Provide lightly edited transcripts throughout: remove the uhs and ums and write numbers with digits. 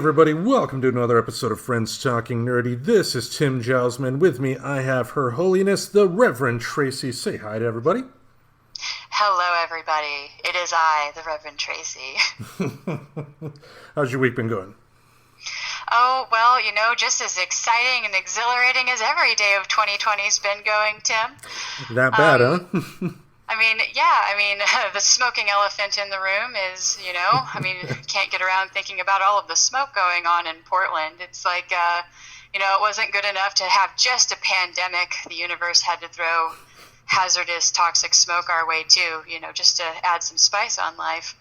everybody, welcome to another episode of Friends Talking Nerdy. This is Tim Jousman. With me, I have Her Holiness, the Reverend Tracy. Say hi to everybody. Hello, everybody. It is I, the Reverend Tracy. How's your week been going? Oh, well, just as exciting and exhilarating as every day of 2020's been going, Tim. That bad, huh? The smoking elephant in the room is, can't get around thinking about all of the smoke going on in Portland. It's like, it wasn't good enough to have just a pandemic. The universe had to throw hazardous, toxic smoke our way, too, just to add some spice on life.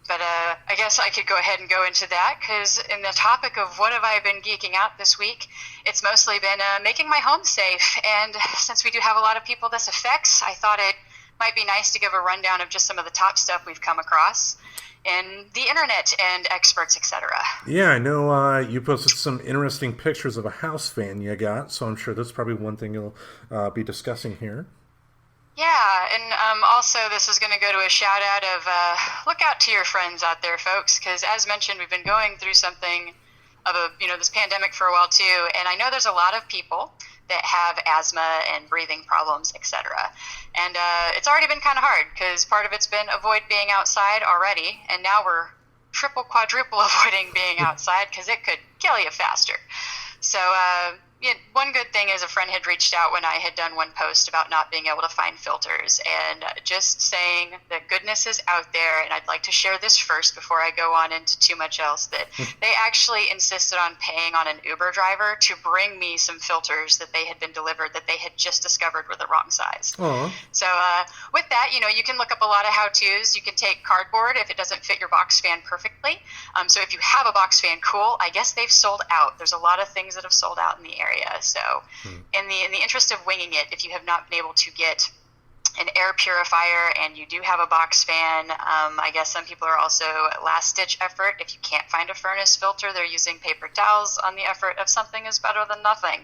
But I guess I could go ahead and go into that, because in the topic of what have I been geeking out this week, it's mostly been making my home safe. And since we do have a lot of people this affects, I thought it might be nice to give a rundown of just some of the top stuff we've come across in the internet and experts, etc. Yeah, I know you posted some interesting pictures of a house fan you got, so I'm sure that's probably one thing you'll be discussing here. Yeah, and also this is going to go to a shout out of look out to your friends out there, folks, because as mentioned, we've been going through something of this pandemic for a while too, and I know there's a lot of people that have asthma and breathing problems, etc. And it's already been kind of hard, because part of it's been avoid being outside already, and now we're triple, quadruple avoiding being outside, because it could kill you faster. So one good thing is a friend had reached out when I had done one post about not being able to find filters, and just saying that goodness is out there. And I'd like to share this first before I go on into too much else, that they actually insisted on paying on an Uber driver to bring me some filters that they had been delivered that they had just discovered were the wrong size. Aww. So with that, you can look up a lot of how-tos. You can take cardboard if it doesn't fit your box fan perfectly. So if you have a box fan, cool. I guess they've sold out. There's a lot of things that have sold out in the area. So in the interest of winging it, if you have not been able to get an air purifier and you do have a box fan, I guess some people are also last-ditch effort. If you can't find a furnace filter, they're using paper towels on the effort of something is better than nothing.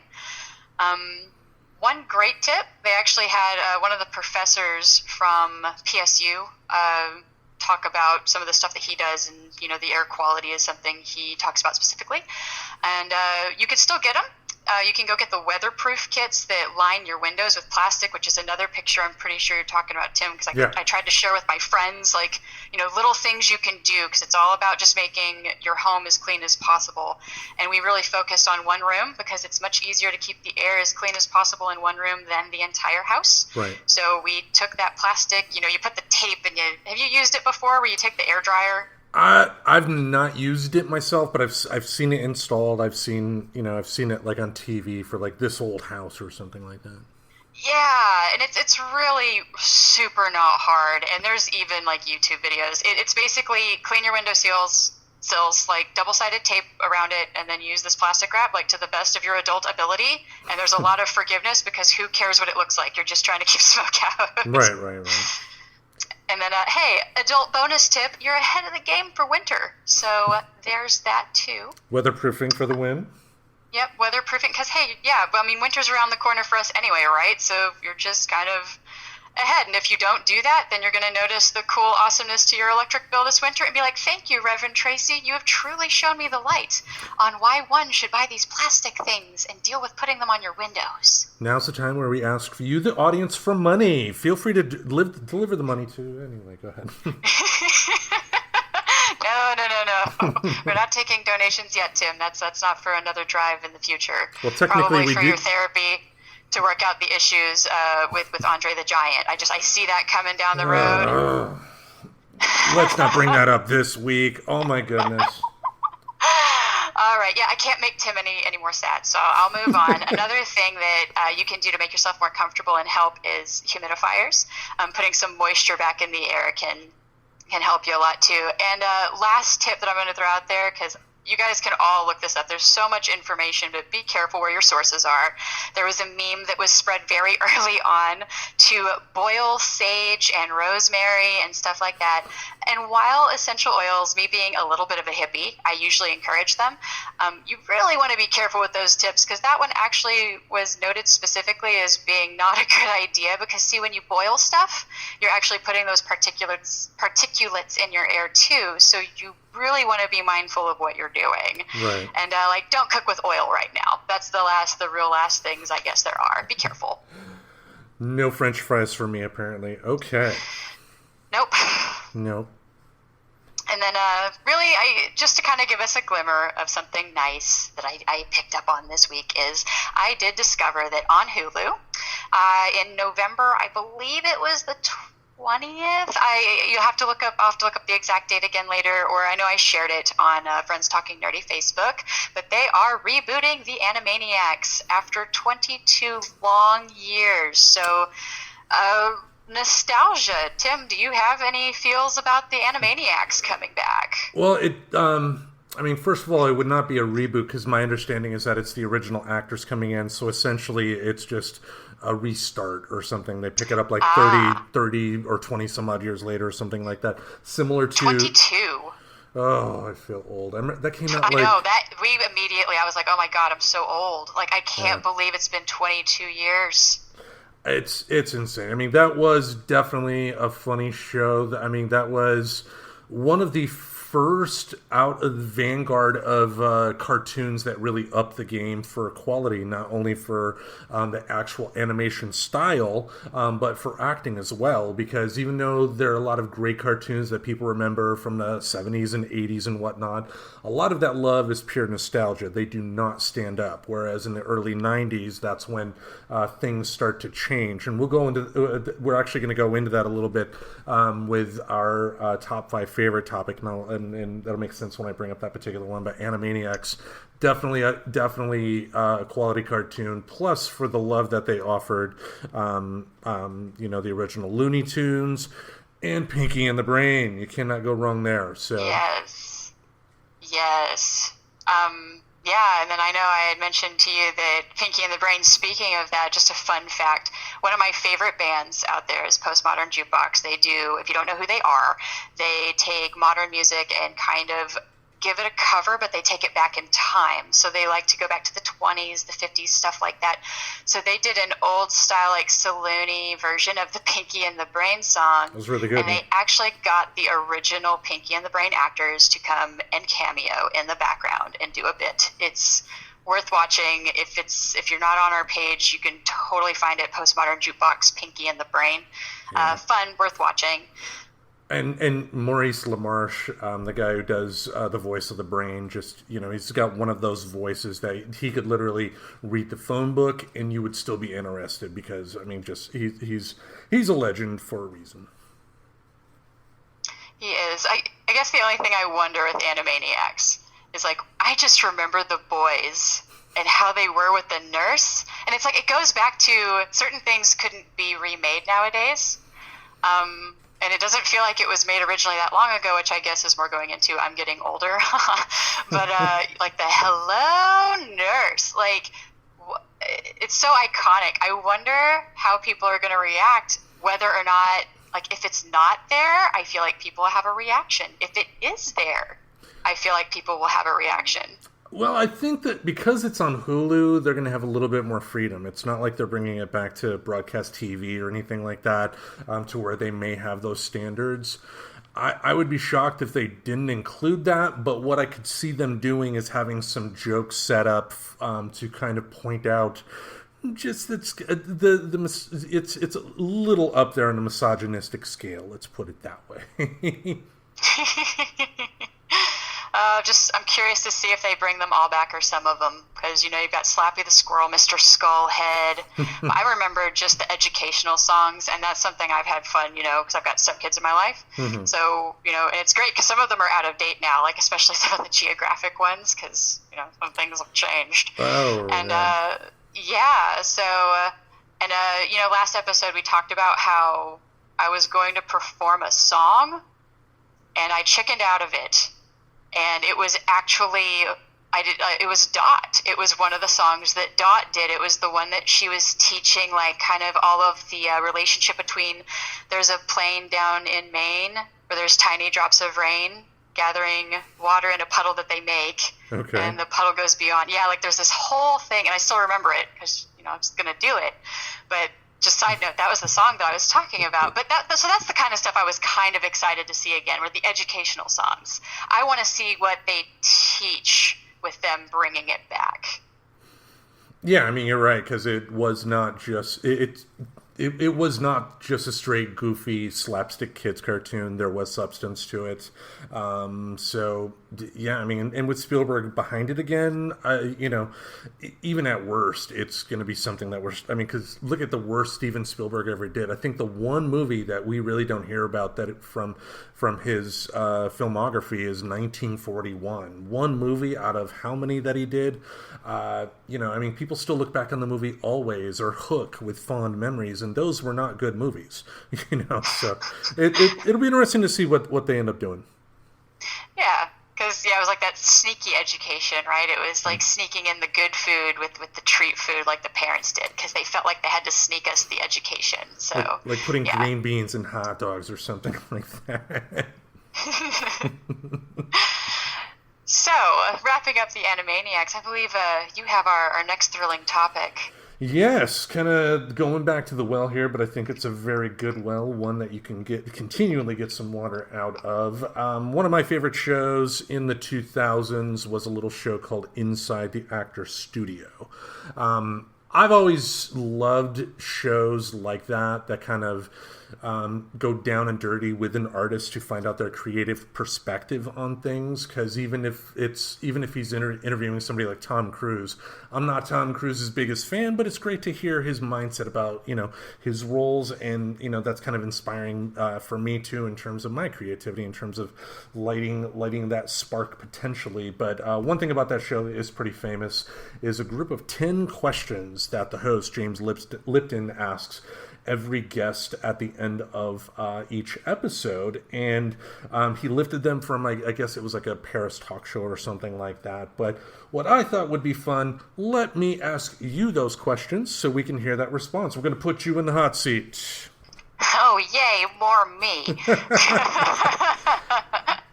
One great tip, they actually had one of the professors from PSU talk about some of the stuff that he does, and the air quality is something he talks about specifically. And you can still get them. You can go get the weatherproof kits that line your windows with plastic, which is another picture I'm pretty sure you're talking about, Tim, because I tried to share with my friends, little things you can do, because it's all about just making your home as clean as possible. And we really focused on one room, because it's much easier to keep the air as clean as possible in one room than the entire house. Right. So we took that plastic, you put the tape, and have you used it before, where you take the air dryer? I've not used it myself, but I've seen it installed. I've seen it like on TV for like This Old House or something like that. Yeah, and it's really super not hard, and there's even like YouTube videos. It's basically clean your window sills, like double-sided tape around it, and then use this plastic wrap like to the best of your adult ability. And there's a lot of forgiveness, because who cares what it looks like? You're just trying to keep smoke out. Right. And then, hey, adult bonus tip, you're ahead of the game for winter. So there's that, too. Weatherproofing for the win? Yep, weatherproofing, because, hey, winter's around the corner for us anyway, right? So you're just kind of ahead. And if you don't do that, then you're going to notice the cool awesomeness to your electric bill this winter and be like, thank you, Reverend Tracy. You have truly shown me the light on why one should buy these plastic things and deal with putting them on your windows. Now's the time where we ask for you, the audience, for money. Feel free to deliver the money to. Anyway, go ahead. No. We're not taking donations yet, Tim. That's not for another drive in the future. Well, technically, probably for your therapy to work out the issues with Andre the Giant. I see that coming down the road. Let's not bring that up this week. Oh my goodness. All right, I can't make Tim any more sad, so I'll move on. Another thing that you can do to make yourself more comfortable and help is humidifiers. Putting some moisture back in the air can help you a lot too. And last tip that I'm going to throw out there, because you guys can all look this up. There's so much information, but be careful where your sources are. There was a meme that was spread very early on to boil sage and rosemary and stuff like that. And while essential oils, me being a little bit of a hippie, I usually encourage them, you really want to be careful with those tips, because that one actually was noted specifically as being not a good idea, because see, when you boil stuff, you're actually putting those particulates in your air too, so you really want to be mindful of what you're doing. Right. And like, don't cook with oil right now. That's the real last things I guess there are. Be careful. No French fries for me, apparently. Okay. Nope. Nope. And then, really, just to kind of give us a glimmer of something nice that I picked up on this week is I did discover that on Hulu, in November, I believe it was the 20th. I'll have to look up the exact date again later, or I know I shared it on Friends Talking Nerdy Facebook. But they are rebooting the Animaniacs after 22 long years. So, nostalgia. Tim, do you have any feels about the Animaniacs coming back? Well, I mean, first of all, it would not be a reboot because my understanding is that it's the original actors coming in. So essentially, it's just a restart or something. They pick it up like 30 or 20 some odd years later or something like that. Similar to 22. Oh, I feel old. That came out I know that I was like, oh my God, I'm so old. Like, I can't believe it's been 22 years. It's insane. I mean, that was definitely a funny show. I mean, that was one of the first out of the vanguard of cartoons that really upped the game for quality, not only for the actual animation style, but for acting as well. Because even though there are a lot of great cartoons that people remember from the 70s and 80s and whatnot, a lot of that love is pure nostalgia. They do not stand up. Whereas in the early 90s, that's when things start to change. And we're actually going to go into that a little bit with our top 5 favorite topic, and that'll make sense when I bring up that particular one. But Animaniacs, definitely a quality cartoon. Plus, for the love that they offered, the original Looney Tunes and Pinky and the Brain. You cannot go wrong there. So yes. Yeah, and then I know I had mentioned to you that Pinky and the Brain, speaking of that, just a fun fact, one of my favorite bands out there is Postmodern Jukebox. They do, if you don't know who they are, they take modern music and kind of give it a cover, but they take it back in time. So they like to go back to the 20s, the 50s, stuff like that. So they did an old style, like saloon-y version of the Pinky and the Brain song. It was really good. And they actually got the original Pinky and the Brain actors to come and cameo in the background and do a bit. It's worth watching. If you're not on our page, you can totally find it. Postmodern Jukebox, Pinky and the Brain. Yeah. Fun, worth watching. And Maurice LaMarche, the guy who does the voice of the Brain, just, he's got one of those voices that he could literally read the phone book and you would still be interested because, I mean, just he's a legend for a reason. He is. I guess the only thing I wonder with Animaniacs is, like, I just remember the boys and how they were with the nurse. And it's like, it goes back to certain things couldn't be remade nowadays. And it doesn't feel like it was made originally that long ago, which I guess is more going into I'm getting older. But like the hello nurse, like it's so iconic. I wonder how people are going to react, whether or not, like if it's not there, I feel like people will have a reaction. If it is there, I feel like people will have a reaction. Well, I think that because it's on Hulu, they're going to have a little bit more freedom. It's not like they're bringing it back to broadcast TV or anything like that, to where they may have those standards. I would be shocked if they didn't include that, but what I could see them doing is having some jokes set up to kind of point out just it's a little up there on the misogynistic scale. Let's put it that way. I'm curious to see if they bring them all back or some of them, because, you've got Slappy the Squirrel, Mr. Skullhead. I remember just the educational songs, and that's something I've had fun, because I've got some kids in my life. Mm-hmm. So, and it's great because some of them are out of date now, like especially some of the geographic ones, because, some things have changed. Oh, and, last episode we talked about how I was going to perform a song, and I chickened out of it. And it was actually, it was Dot. It was one of the songs that Dot did. It was the one that she was teaching, like, kind of all of the relationship between, there's a plane down in Maine where there's tiny drops of rain gathering water in a puddle that they make. Okay. And the puddle goes beyond. Yeah, like, there's this whole thing, and I still remember it because, I'm just going to do it. But just side note, that was the song that I was talking about. But so that's the kind of stuff I was kind of excited to see again, were the educational songs. I want to see what they teach with them bringing it back. Yeah, I mean, you're right, because it was not just it was not just a straight goofy slapstick kids cartoon. There was substance to it. So yeah, I mean, and with Spielberg behind it again, even at worst, it's going to be something that because look at the worst Steven Spielberg ever did. I think the one movie that we really don't hear about from his filmography is 1941. One movie out of how many that he did. People still look back on the movie Always or Hook with fond memories, and those were not good movies. So it'll be interesting to see what they end up doing. Yeah, because it was like that sneaky education, right? It was like sneaking in the good food with the treat food, like the parents did, because they felt like they had to sneak us the education. So like putting green beans in hot dogs or something like that. So, wrapping up the Animaniacs, I believe you have our next thrilling topic. Yes, kind of going back to the well here, but I think it's a very good well, one that you can continually get some water out of. One of my favorite shows in the 2000s was a little show called Inside the Actor Studio. I've always loved shows like that kind of go down and dirty with an artist to find out their creative perspective on things. Because even if he's interviewing somebody like Tom Cruise, I'm not Tom Cruise's biggest fan, but it's great to hear his mindset about his roles, and that's kind of inspiring for me too in terms of my creativity, in terms of lighting that spark potentially. But one thing about that show that is pretty famous is a group of 10 questions that the host James Lipton asks every guest at the end of each episode, and he lifted them from, I guess it was like a Paris talk show or something like that. But what I thought would be fun, let me ask you those questions so we can hear that response. We're going to put you in the hot seat. Oh, yay, more me.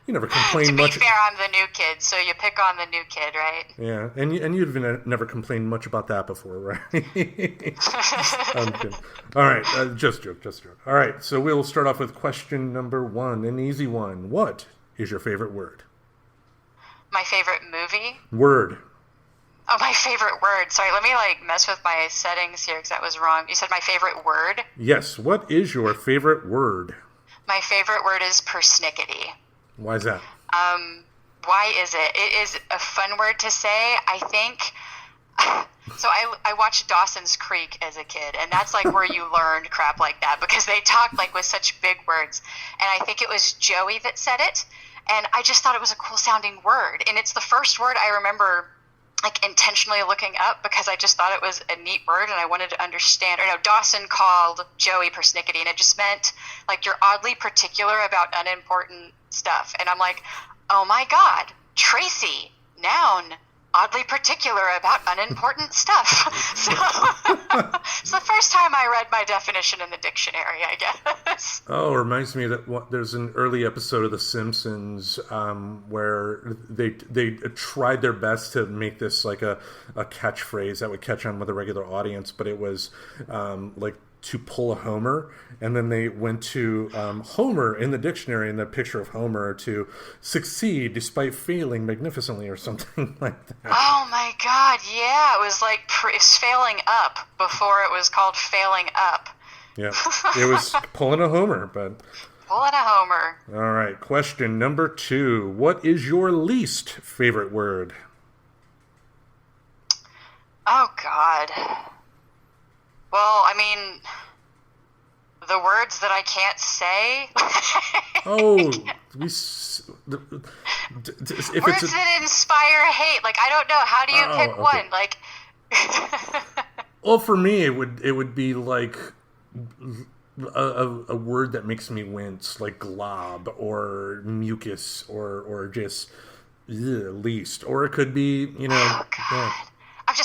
You never complained much. To be fair, I'm the new kid, so you pick on the new kid, right? Yeah, and you've never complained much about that before, right? I'm kidding. All right, just joke. All right, so we'll start off with question number 1, an easy one. What is your favorite word? My favorite movie? Word. Oh, my favorite word. Sorry, let me mess with my settings here because that was wrong. You said my favorite word? Yes, what is your favorite word? My favorite word is persnickety. Why is that? Why is it? It is a fun word to say, I think. So I watched Dawson's Creek as a kid, and that's where you learned crap like that, because they talk with such big words. And I think it was Joey that said it, and I just thought it was a cool sounding word. And it's the first word I remember intentionally looking up, because I just thought it was a neat word and I wanted to understand. Or no, Dawson called Joey persnickety, and it just meant you're oddly particular about unimportant stuff. And I'm like, oh my God, Tracy, noun, oddly particular about unimportant stuff. So it's the first time I read my definition in the dictionary, I guess. Oh, it reminds me that there's an early episode of The Simpsons where they tried their best to make this a catchphrase that would catch on with a regular audience, but it was to pull a Homer, and then they went to Homer in the dictionary, in the picture of Homer, to succeed despite failing magnificently or something like that. Oh my God, yeah, it was it's failing up before it was called failing up. Yeah, it was pulling a Homer, but... Pulling a Homer. All right, question number 2. What is your least favorite word? Oh God. Well, I mean, the words that I can't say. Words that inspire hate. I don't know. How do you pick one? Well, for me, it would be a word that makes me wince, like glob or mucus or just least. Or it could be, Oh God. Yeah.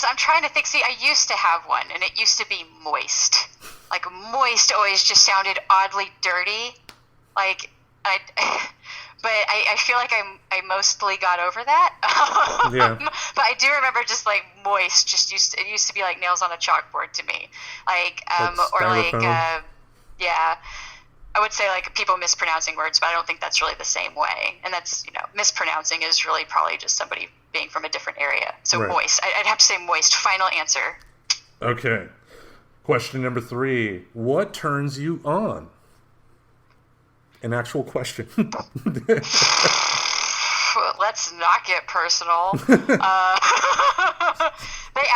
I'm trying to think. See, I used to have one, and it used to be moist. Moist always just sounded oddly dirty. but I feel like I mostly got over that. Yeah. But I do remember just like moist. It used to be like nails on a chalkboard to me, like or like yeah. I would say like people mispronouncing words, but I don't think that's really the same way. And that's, mispronouncing is really probably just somebody being from a different area. So right. Moist. I'd have to say moist. Final answer. Okay. Question number 3. What turns you on? An actual question. Let's not get personal. They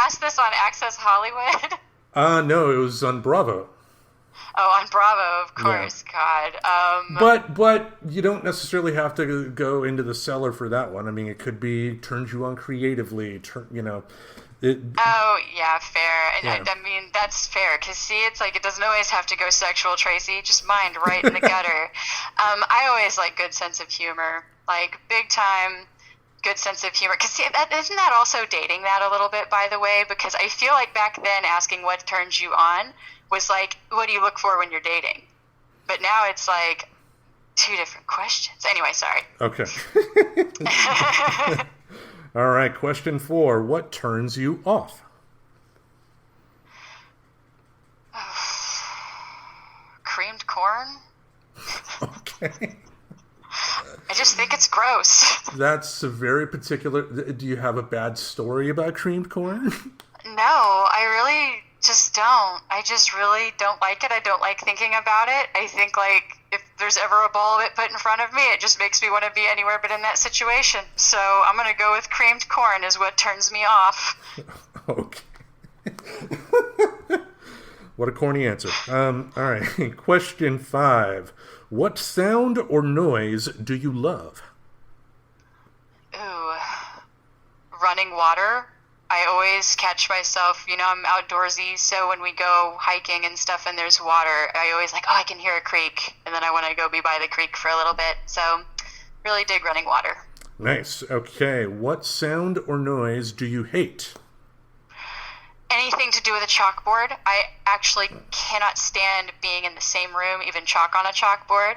asked this on Access Hollywood. No, it was on Bravo. Oh, on Bravo, of course. Yeah. God. But you don't necessarily have to go into the cellar for that one. I mean, it could be turns you on creatively. Oh, yeah, fair. And yeah. I mean, that's fair. Because, see, it's like it doesn't always have to go sexual, Tracy. Just mind right in the gutter. I always like good sense of humor. Like, big time good sense of humor. Because, see, isn't that also dating that a little bit, by the way? Because I feel like back then asking what turns you on was like, what do you look for when you're dating? But now it's like 2 different questions. Anyway, sorry. Okay. All right, question 4. What turns you off? Creamed corn? Okay. I just think it's gross. That's a very particular... Do you have a bad story about creamed corn? No, I really just don't. I just really don't like it. I don't like thinking about it. I think, like, if there's ever a bowl of it put in front of me, it just makes me want to be anywhere but in that situation. So I'm going to go with creamed corn is what turns me off. Okay. What a corny answer. All right. Question 5. What sound or noise do you love? Ooh. Running water. I always catch myself, I'm outdoorsy, so when we go hiking and stuff and there's water, I always like, I can hear a creek, and then I want to go be by the creek for a little bit. So really dig running water. Nice. Okay. What sound or noise do you hate? Anything to do with a chalkboard. I actually cannot stand being in the same room, even chalk on a chalkboard.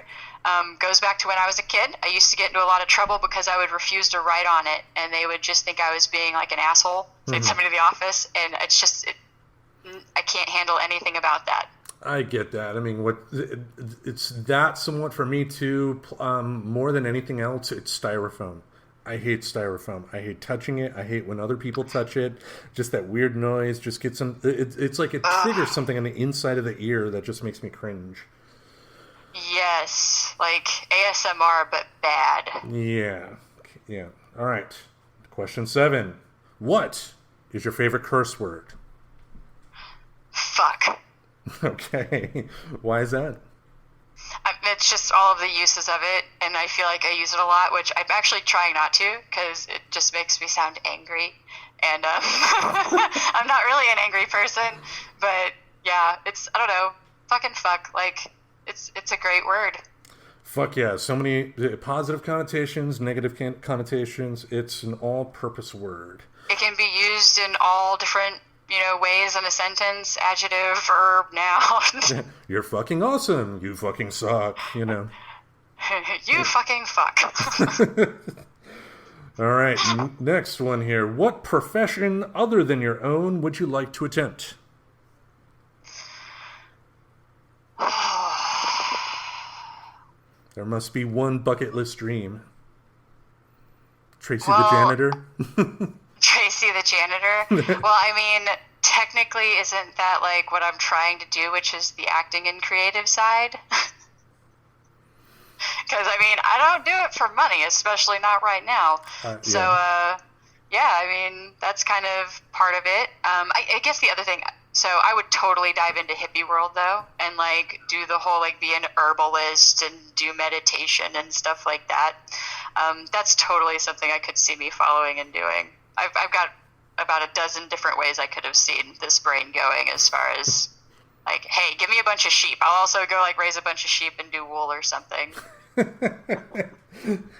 Goes back to when I was a kid. I used to get into a lot of trouble because I would refuse to write on it, and they would just think I was being like an asshole. So they'd send me to the office, and it's just, I can't handle anything about that. I get that. I mean, it's that somewhat for me too. More than anything else, it's styrofoam. I hate styrofoam. I hate touching it. I hate when other people touch it. Just that weird noise just gets some. It's like it triggers something on the inside of the ear that just makes me cringe. Yes, like ASMR, but bad. Yeah. All right. Question 7. What is your favorite curse word? Fuck. Okay. Why is that? It's just all of the uses of it, and I feel like I use it a lot, which I'm actually trying not to, because it just makes me sound angry. And I'm not really an angry person, but yeah, I don't know, fucking fuck, like... It's a great word. Fuck yeah. So many positive connotations, negative connotations. It's an all-purpose word. It can be used in all different, ways in a sentence, adjective, verb, noun. You're fucking awesome. You fucking suck, You fucking fuck. All right. Next one here. What profession other than your own would you like to attempt? There must be one bucket list dream. Tracy the janitor? Tracy the janitor? Well, I mean, technically isn't that like what I'm trying to do, which is the acting and creative side? Because, I mean, I don't do it for money, especially not right now. Yeah. So, I mean, that's kind of part of it. I guess the other thing... So I would totally dive into hippie world, though, and, like, do the whole, like, be an herbalist and do meditation and stuff like that. That's totally something I could see me following and doing. I've got about a dozen different ways I could have seen this brain going as far as, like, hey, give me a bunch of sheep. I'll also go, like, raise a bunch of sheep and do wool or something.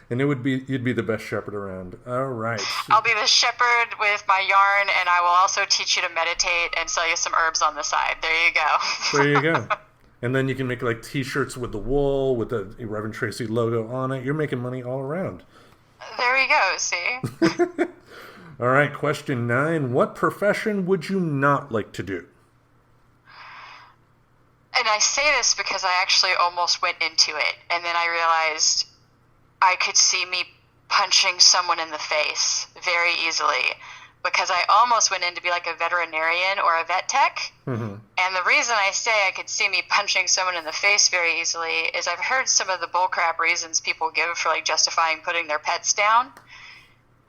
And you'd be the best shepherd around. All right. I'll be the shepherd with my yarn, and I will also teach you to meditate and sell you some herbs on the side. There you go. There you go. And then you can make like T-shirts with the wool with the Reverend Tracy logo on it. You're making money all around. There we go. See. All right, question 9. What profession would you not like to do? And I say this because I actually almost went into it, and then I realized I could see me punching someone in the face very easily, because I almost went in to be like a veterinarian or a vet tech. Mm-hmm. And the reason I say I could see me punching someone in the face very easily is I've heard some of the bullcrap reasons people give for like justifying putting their pets down.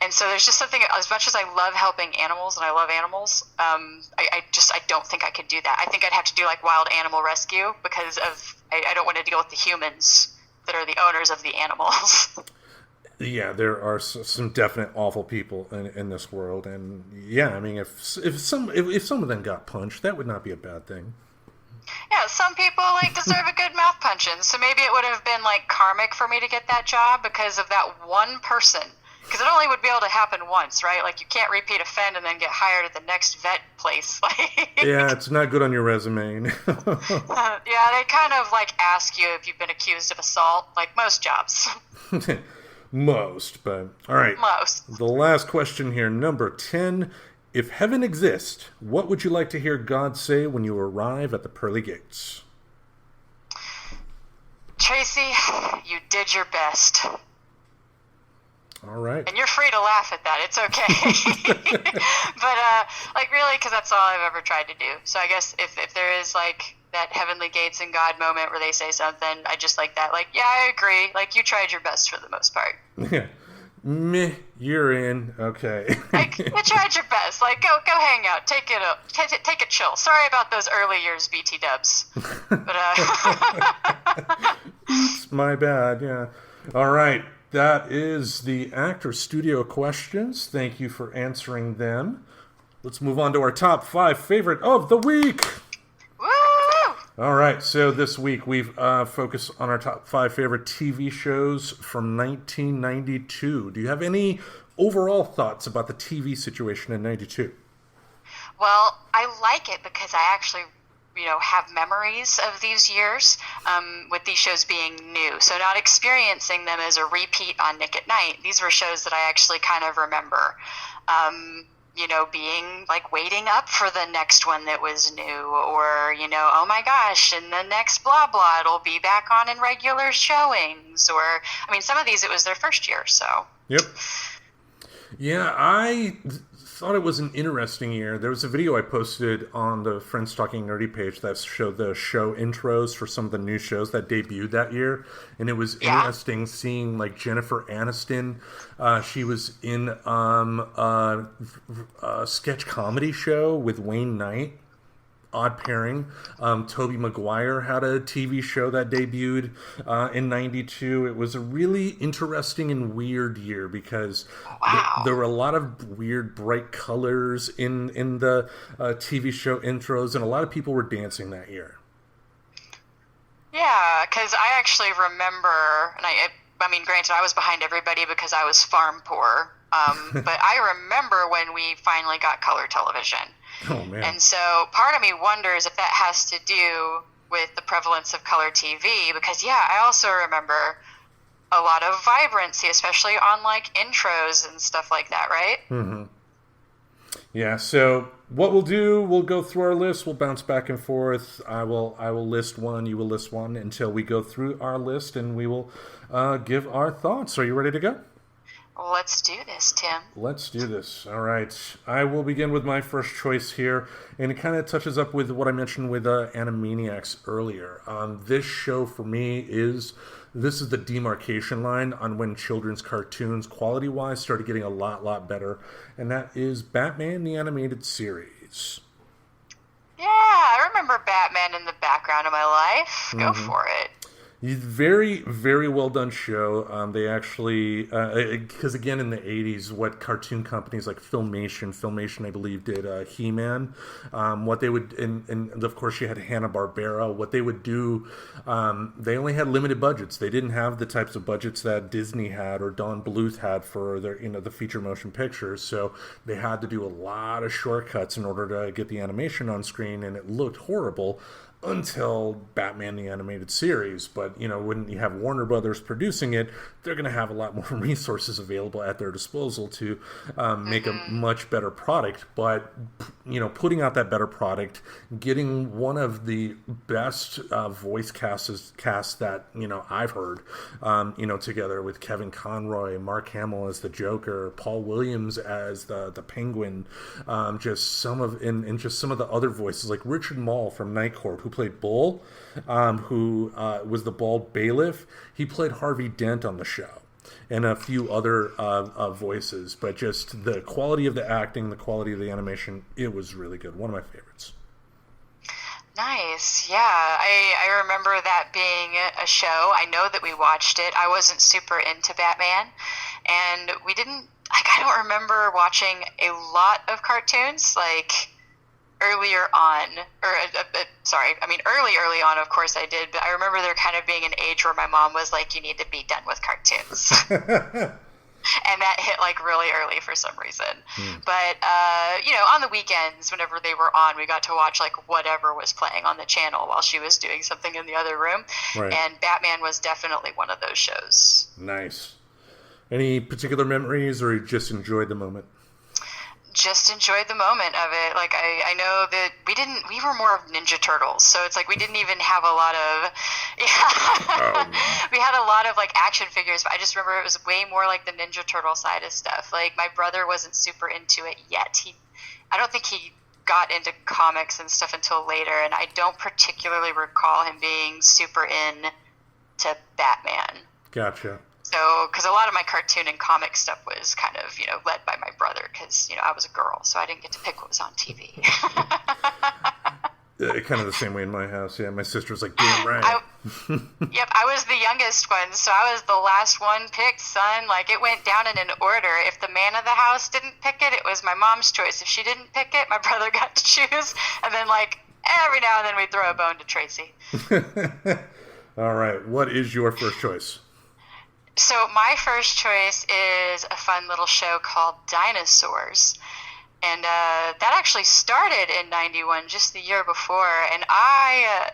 And so there's just something, as much as I love helping animals and I love animals, I don't think I could do that. I think I'd have to do like wild animal rescue because I don't want to deal with the humans that are the owners of the animals. Yeah, there are some definite awful people in this world, and yeah, I mean, if some of them got punched, that would not be a bad thing. Yeah, some people like deserve a good mouth punching, so maybe it would have been like karmic for me to get that job because of that one person. Because it only would be able to happen once, right? Like, you can't repeat offend and then get hired at the next vet place. Yeah, it's not good on your resume. Yeah, they kind of, like, ask you if you've been accused of assault, like most jobs. Most, but... All right. Most. The last question here, number 10. If heaven exists, what would you like to hear God say when you arrive at the pearly gates? Tracy, you did your best. All right. And you're free to laugh at that. It's okay. But, like, really, because that's all I've ever tried to do. So I guess if there is, like, that heavenly gates and God moment where they say something, I just like that. Like, yeah, I agree. Like, you tried your best for the most part. Yeah. Meh, you're in. Okay. Like, you tried your best. Like, go hang out. Take a chill. Sorry about those early years BT dubs. But, Oops, my bad, yeah. All right. That is the Actor Studio questions. Thank you for answering them. Let's move on to our top 5 favorite of the week. Woo! All right, so this week we've focused on our top 5 favorite TV shows from 1992. Do you have any overall thoughts about the TV situation in 92? Well, I like it because I actually have memories of these years with these shows being new. So not experiencing them as a repeat on Nick at Night. These were shows that I actually kind of remember, being like waiting up for the next one that was new or, oh my gosh, and the next blah, blah, it'll be back on in regular showings. Or, I mean, some of these, it was their first year, so. Yep. Yeah, I thought it was an interesting year. There was a video I posted on the Friends Talking Nerdy page that showed the show intros for some of the new shows that debuted that year, and it was interesting seeing like Jennifer Aniston. She was in a sketch comedy show with Wayne Knight. Odd pairing. Tobey Maguire had a TV show that debuted in 92. It was a really interesting and weird year because there were a lot of weird, bright colors in the TV show intros, and a lot of people were dancing that year. Yeah, because I actually remember, and I mean, granted, I was behind everybody because I was farm poor, but I remember when we finally got color television. Oh, man. And so part of me wonders if that has to do with the prevalence of color TV, because, yeah, I also remember a lot of vibrancy, especially on, like, intros and stuff like that, right? Mm-hmm. Yeah, so what we'll do, we'll go through our list, we'll bounce back and forth. I will list one, you will list one, until we go through our list, and we will give our thoughts. Are you ready to go? Let's do this, Tim. Let's do this. All right. I will begin with my first choice here, and it kind of touches up with what I mentioned with Animaniacs earlier. This show, for me, this is the demarcation line on when children's cartoons, quality-wise, started getting a lot better, and that is Batman the Animated Series. Yeah, I remember Batman in the background of my life. Go for it. Very, very well done show. They actually, because again in the 80s, what cartoon companies like Filmation I believe did He-Man. What they would, and of course you had Hanna-Barbera. What they would do, they only had limited budgets. They didn't have the types of budgets that Disney had or Don Bluth had for their, the feature motion pictures. So they had to do a lot of shortcuts in order to get the animation on screen, and it looked horrible. until Batman the Animated Series. But, when you have Warner Brothers producing it, they're going to have a lot more resources available at their disposal to make a much better product. But, putting out that better product, getting one of the best voice casts that, I've heard, together with Kevin Conroy, Mark Hamill as the Joker, Paul Williams as the Penguin, just some of the other voices, like Richard Mall from Night Court, who played Bull, who was the bald bailiff. He played Harvey Dent on the show, and a few other voices. But just the quality of the acting, the quality of the animation, it was really good. One of my favorites. Nice. Yeah, I remember that being a show. I know that we watched it. I wasn't super into Batman, and we didn't, I don't remember watching a lot of cartoons, earlier on, early on, of course I did, but I remember there kind of being an age where my mom was like, you need to be done with cartoons. And that hit really early for some reason. But, on the weekends, whenever they were on, we got to watch whatever was playing on the channel while she was doing something in the other room. Right. And Batman was definitely one of those shows. Nice. Any particular memories, or you just enjoyed the moment? Just enjoyed the moment of it. I know that we were more of Ninja Turtles, so it's we didn't even have a lot of, we had a lot of action figures, but I just remember it was way more the Ninja Turtle side of stuff. My brother wasn't super into it yet. I don't think he got into comics and stuff until later, and I don't particularly recall him being super into Batman. Gotcha. So, because a lot of my cartoon and comic stuff was kind of, led by my brother, because, I was a girl, so I didn't get to pick what was on TV. Kind of the same way in my house, yeah. My sister was like, damn right. Yep, I was the youngest one, so I was the last one picked, son. It went down in an order. If the man of the house didn't pick it, it was my mom's choice. If she didn't pick it, my brother got to choose. And then, every now and then we'd throw a bone to Tracy. All right, what is your first choice? So my first choice is a fun little show called Dinosaurs. And that actually started in 91, just the year before. And I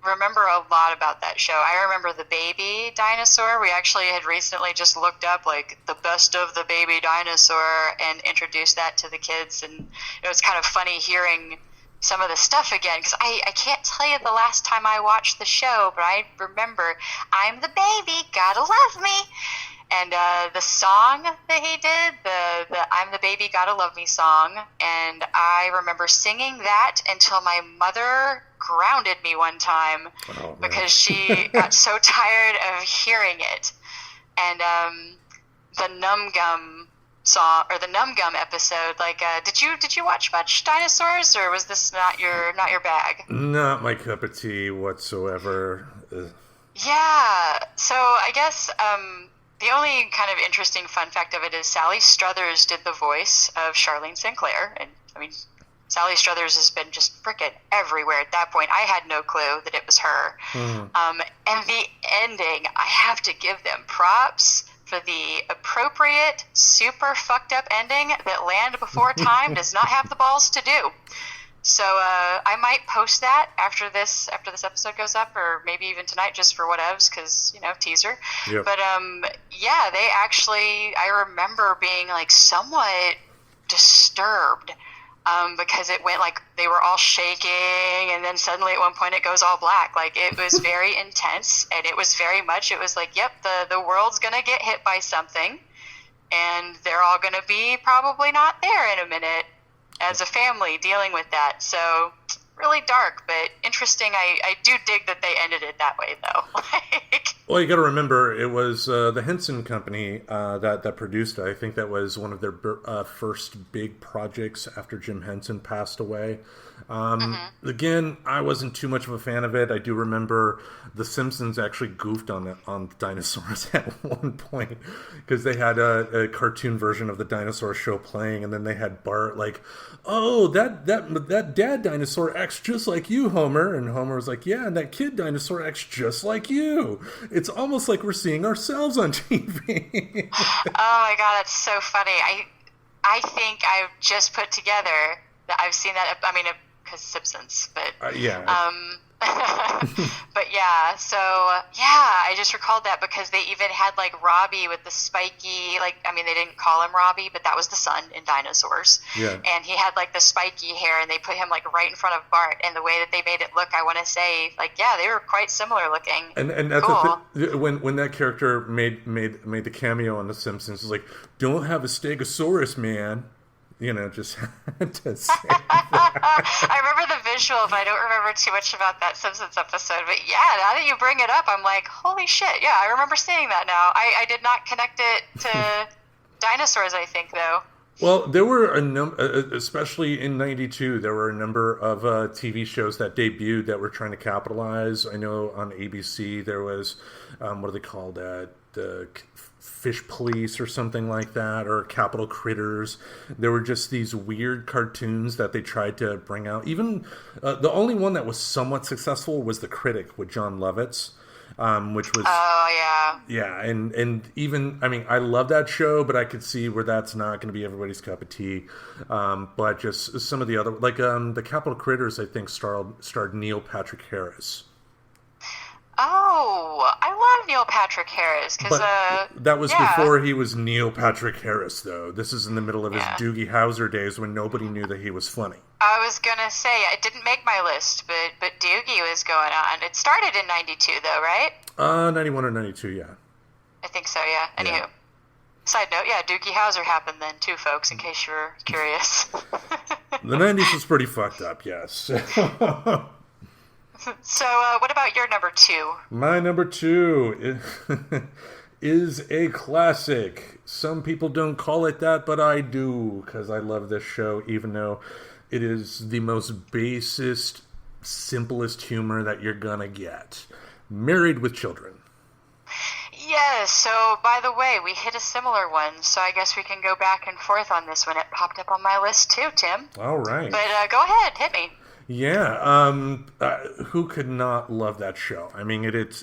remember a lot about that show. I remember the baby dinosaur. We actually had recently just looked up the best of the baby dinosaur and introduced that to the kids. And it was kind of funny hearing some of the stuff again, because I can't tell you the last time I watched the show, but I remember, I'm the baby, gotta love me. And the song that he did, the I'm the Baby, Gotta Love Me song, and I remember singing that until my mother grounded me one time because she got so tired of hearing it. And the Num Gum song, or the Num Gum episode, did you watch much Dinosaurs, or was this not your bag? Not my cup of tea whatsoever. Yeah, so I guess the only kind of interesting fun fact of it is Sally Struthers did the voice of Charlene Sinclair, and Sally Struthers has been just frickin' everywhere at that point. I had no clue that it was her. And the ending, I have to give them props for the appropriate, super fucked up ending that Land Before Time does not have the balls to do. So I might post that after this episode goes up, or maybe even tonight, just for whatevs, because teaser. Yep. But yeah, they actually, I remember being somewhat disturbed because it went they were all shaking, and then suddenly at one point it goes all black. It was very intense, and it was very much, it was yep, the world's gonna get hit by something, and they're all gonna be probably not there in a minute as a family dealing with that. So really dark, but interesting. I do dig that they ended it that way, though. Well, you got to remember, it was the Henson Company that produced it. I think that was one of their first big projects after Jim Henson passed away. Again, I wasn't too much of a fan of it. I do remember The Simpsons actually goofed on dinosaurs at one point, because they had a cartoon version of the dinosaur show playing, and then they had Bart oh, that dad dinosaur acts just like you, Homer. And Homer was like, yeah, and that kid dinosaur acts just like you. It's almost like we're seeing ourselves on TV. Oh my God, that's so funny. I think I've just put together that I've seen that, because Simpsons, but yeah. But yeah, so yeah, I just recalled that because they even had like Robbie with the spiky, like, I mean, they didn't call him Robbie, but that was the son in Dinosaurs. Yeah. And he had like the spiky hair, and they put him like right in front of Bart, and the way that they made it look, I want to say, like, yeah, they were quite similar looking. And that's Cool. when that character made the cameo on The Simpsons, it's like, don't have a Stegosaurus, man. You know, just had to say that. I remember the visual, but I don't remember too much about that Simpsons episode. But yeah, now that you bring it up, I'm like, holy shit. Yeah, I remember seeing that now. I did not connect it to dinosaurs, I think, though. Well, there were a number, especially in '92, there were a number of TV shows that debuted that were trying to capitalize. I know on ABC there was, what are they called? Fish Police or something like that, or Capital Critters. There were just these weird cartoons that they tried to bring out. Even the only one that was somewhat successful was The Critic with John Lovitz. Which was, oh yeah, and even, I mean, I love that show, but I could see where that's not going to be everybody's cup of tea. But just some of the other, like the Capital Critters, I think starred Neil Patrick Harris. Oh, I love Neil Patrick Harris because that was before he was Neil Patrick Harris, though. This is in the middle of his Doogie Howser days when nobody knew that he was funny. I was gonna say it didn't make my list, but Doogie was going on. It started in '92, though, right? 91 or 92, yeah. I think so, yeah. Anywho, Yeah. Side note, yeah, Doogie Howser happened then too, folks. In case you were curious. The 90s was pretty fucked up, yes. So, what about your number two? My number two is a classic. Some people don't call it that, but I do, because I love this show, even though it is the most basest, simplest humor that you're gonna get. Married with Children. Yes, so by the way, we hit a similar one, so I guess we can go back and forth on this one. It popped up on my list too, Tim. All right. But go ahead, hit me. Yeah, who could not love that show? I mean, it's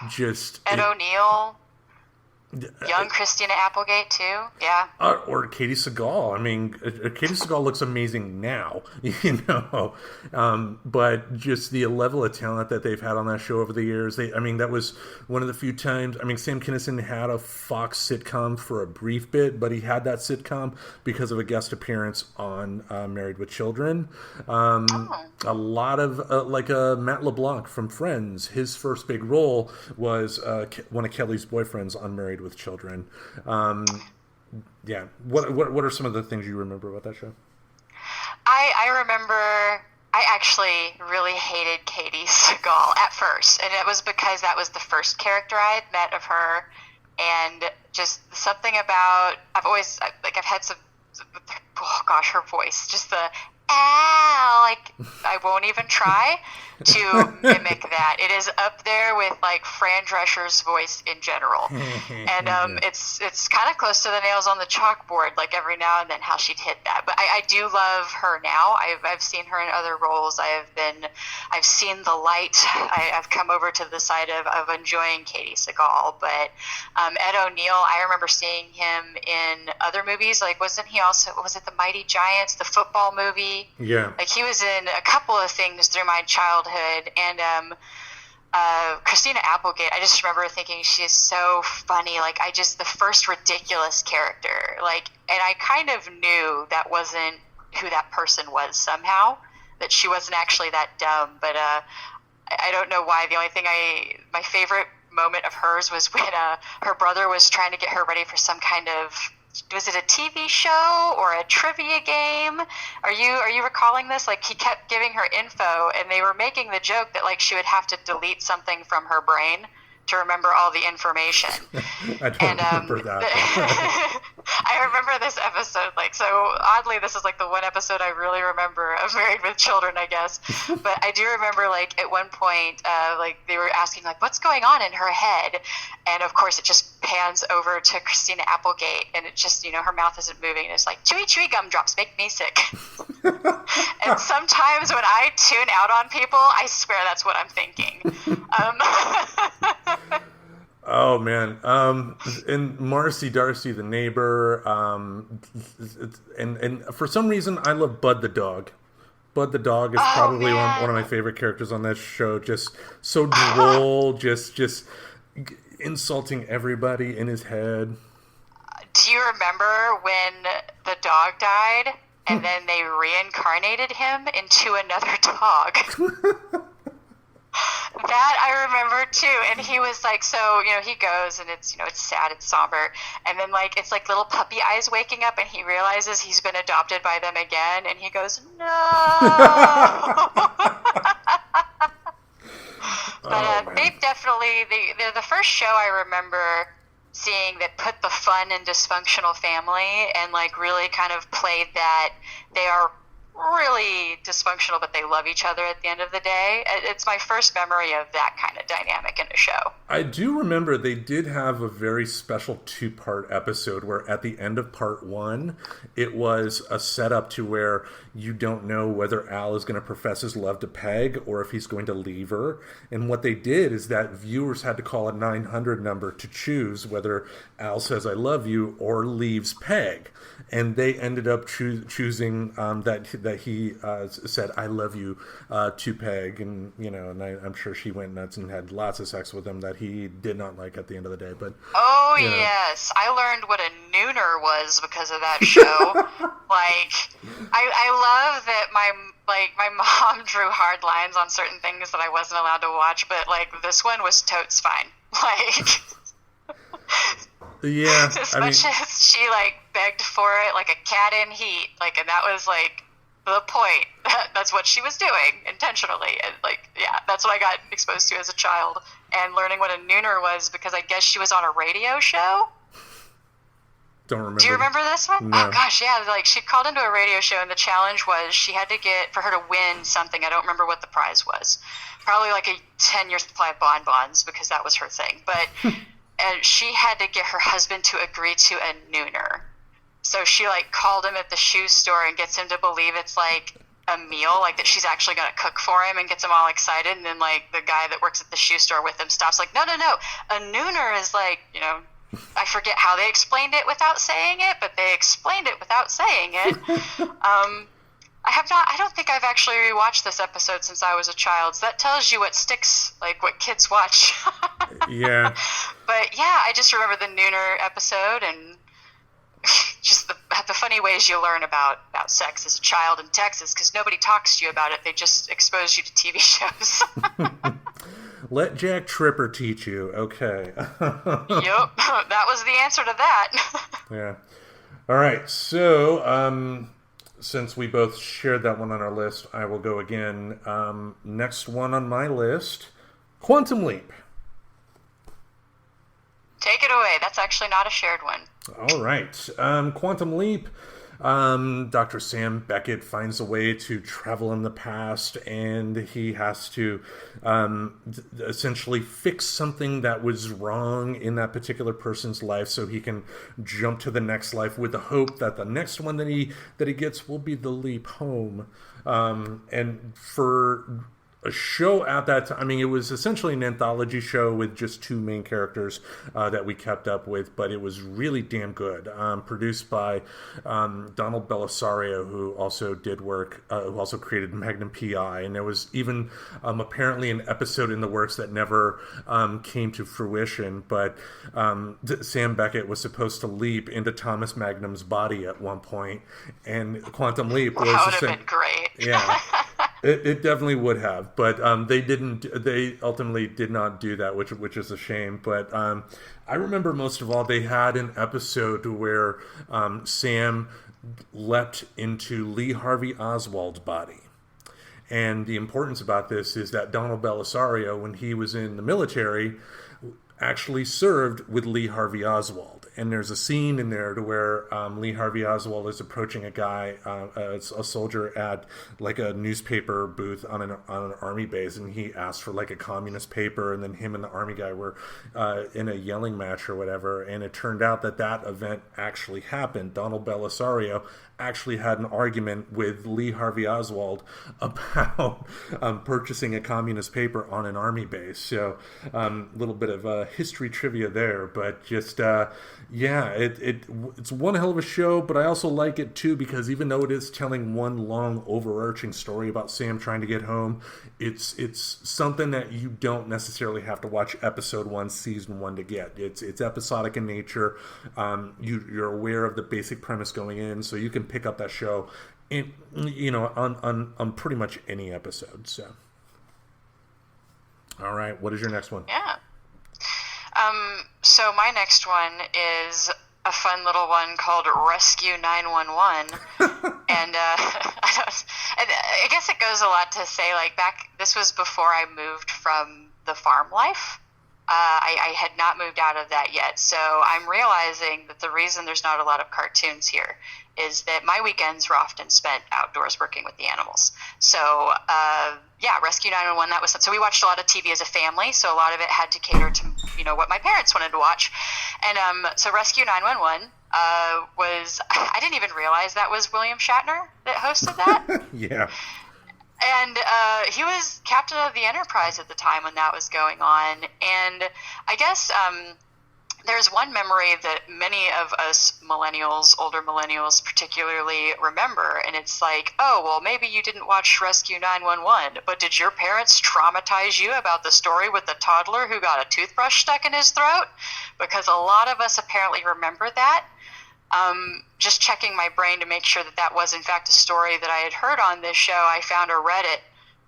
just Ed O'Neill, young Christina Applegate too. Yeah. Or Katie Sagal. I mean, Katie Sagal looks amazing now, you know. But just the level of talent that they've had on that show over the years. I mean, that was one of the few times. I mean, Sam Kinison had a Fox sitcom for a brief bit, but he had that sitcom because of a guest appearance on Married with Children. A lot of Matt LeBlanc from Friends. His first big role was one of Kelly's boyfriends on Married with Children. Yeah. What are some of the things you remember about that show? I remember I actually really hated Katie Sagal at first, and it was because that was the first character I had met of her, and just something about I've had some, oh gosh, her voice, just the like I won't even try to mimic that. It is up there with like Fran Drescher's voice in general, and it's kind of close to the nails on the chalkboard. Like every now and then, how she'd hit that. But I do love her now. I've seen her in other roles. I've seen the light. I've come over to the side of enjoying Katie Sagal. But Ed O'Neill, I remember seeing him in other movies. Like was it The Mighty Giants, the football movie? Yeah. Like he was in a couple of things through my childhood, and Christina Applegate, I just remember thinking she is so funny. Like the first ridiculous character, like, and I kind of knew that wasn't who that person was somehow, that she wasn't actually that dumb, but I don't know why. The only thing my favorite moment of hers was when her brother was trying to get her ready for some kind of, was it a TV show or a trivia game? Are you recalling this? Like he kept giving her info, and they were making the joke that like she would have to delete something from her brain to remember all the information. I don't remember that. I remember this episode, like, so oddly, this is like the one episode I really remember of Married with Children, I guess. But I do remember, like, at one point, like, they were asking, like, what's going on in her head? And of course, it just pans over to Christina Applegate, and it just, her mouth isn't moving. And it's like, chewy, chewy gumdrops make me sick. And sometimes when I tune out on people, I swear that's what I'm thinking. Oh man, and Marcy Darcy, the neighbor, and for some reason I love Bud the dog. Bud the dog is Oh probably one of man. my favorite characters on that show. Just so droll, just insulting everybody in his head. Do you remember when the dog died and then they reincarnated him into another dog? That I remember too. And he was like, so, he goes and it's, it's sad, it's somber. And then it's like little puppy eyes waking up and he realizes he's been adopted by them again. And he goes, no. But they definitely, they're the first show I remember seeing that put the fun in dysfunctional family and really kind of played that they are really dysfunctional, but they love each other at the end of the day. It's my first memory of that kind of dynamic in a show. I do remember they did have a very special 2-part episode where at the end of part 1, it was a setup to where you don't know whether Al is going to profess his love to Peg or if he's going to leave her. And what they did is that viewers had to call a 900 number to choose whether Al says I love you or leaves Peg. And they ended up choosing that he said I love you to Peg, and and I'm sure she went nuts and had lots of sex with him that he did not like at the end of the day. But yes, I learned what a nooner was because of that show. I love that my mom drew hard lines on certain things that I wasn't allowed to watch, but this one was totes fine. Yeah, as much as she begged for it like a cat in heat, and that was the point. That's what she was doing intentionally, and that's what I got exposed to as a child, and learning what a nooner was because I guess she was on a radio show. Don't remember. Do you remember this one? No. Oh gosh, yeah. She called into a radio show, and the challenge was she had to for her to win something. I don't remember what the prize was. Probably a 10-year supply of bonbons because that was her thing, but. And she had to get her husband to agree to a nooner. So she called him at the shoe store and gets him to believe it's a meal, that she's actually going to cook for him, and gets him all excited. And then the guy that works at the shoe store with him stops no. A nooner is I forget how they explained it without saying it, but they explained it without saying it. I don't think I've actually rewatched this episode since I was a child. So that tells you what sticks, what kids watch. Yeah. But yeah, I just remember the nooner episode and just the funny ways you learn about sex as a child in Texas, because nobody talks to you about it. They just expose you to TV shows. Let Jack Tripper teach you. Okay. Yep. That was the answer to that. Yeah. All right. So, since we both shared that one on our list, I will go again. Next one on my list, Quantum Leap. Take it away. That's actually not a shared one. All right. Quantum Leap. Dr. Sam Beckett finds a way to travel in the past, and he has to essentially fix something that was wrong in that particular person's life so he can jump to the next life with the hope that the next one that he gets will be the leap home. And for a show at that time, it was essentially an anthology show with just 2 main characters that we kept up with, but it was really damn good. Produced by Donald Belisario, who also did work, who also created Magnum P.I., and there was even apparently an episode in the works that never came to fruition, but Sam Beckett was supposed to leap into Thomas Magnum's body at one point, and Quantum Leap was... That would have been great. Yeah. It definitely would have, but they didn't. They ultimately did not do that, which is a shame. But I remember most of all, they had an episode where Sam leapt into Lee Harvey Oswald's body. And the importance about this is that Donald Belisario, when he was in the military, actually served with Lee Harvey Oswald. And there's a scene in there to where Lee Harvey Oswald is approaching a guy, a soldier at a newspaper booth on an army base, and he asked for a communist paper, and then him and the army guy were in a yelling match or whatever, and it turned out that event actually happened. Donald Belisario actually had an argument with Lee Harvey Oswald about purchasing a communist paper on an army base. So a little bit of history trivia there, but just it's one hell of a show. But I also like it too because even though it is telling one long overarching story about Sam trying to get home, it's something that you don't necessarily have to watch episode 1, season 1 to get. It's episodic in nature. You're aware of the basic premise going in, so you can pick up that show in, on pretty much any episode. So, all right, what is your next one? Yeah. So my next one is a fun little one called Rescue 911. And I guess it goes a lot to say, like, this was before I moved from the farm life. I had not moved out of that yet. So I'm realizing that the reason there's not a lot of cartoons here is that my weekends were often spent outdoors working with the animals. So, Rescue 911, that was so we watched a lot of TV as a family, so a lot of it had to cater to, what my parents wanted to watch. And so Rescue 911 I didn't even realize that was William Shatner that hosted that. Yeah. And he was captain of the Enterprise at the time when that was going on. And I guess there's one memory that many of us millennials, older millennials particularly, remember. And it's like, oh, well, maybe you didn't watch Rescue 911, but did your parents traumatize you about the story with the toddler who got a toothbrush stuck in his throat? Because a lot of us apparently remember that. Just checking my brain to make sure that was in fact a story that I had heard on this show, I found a Reddit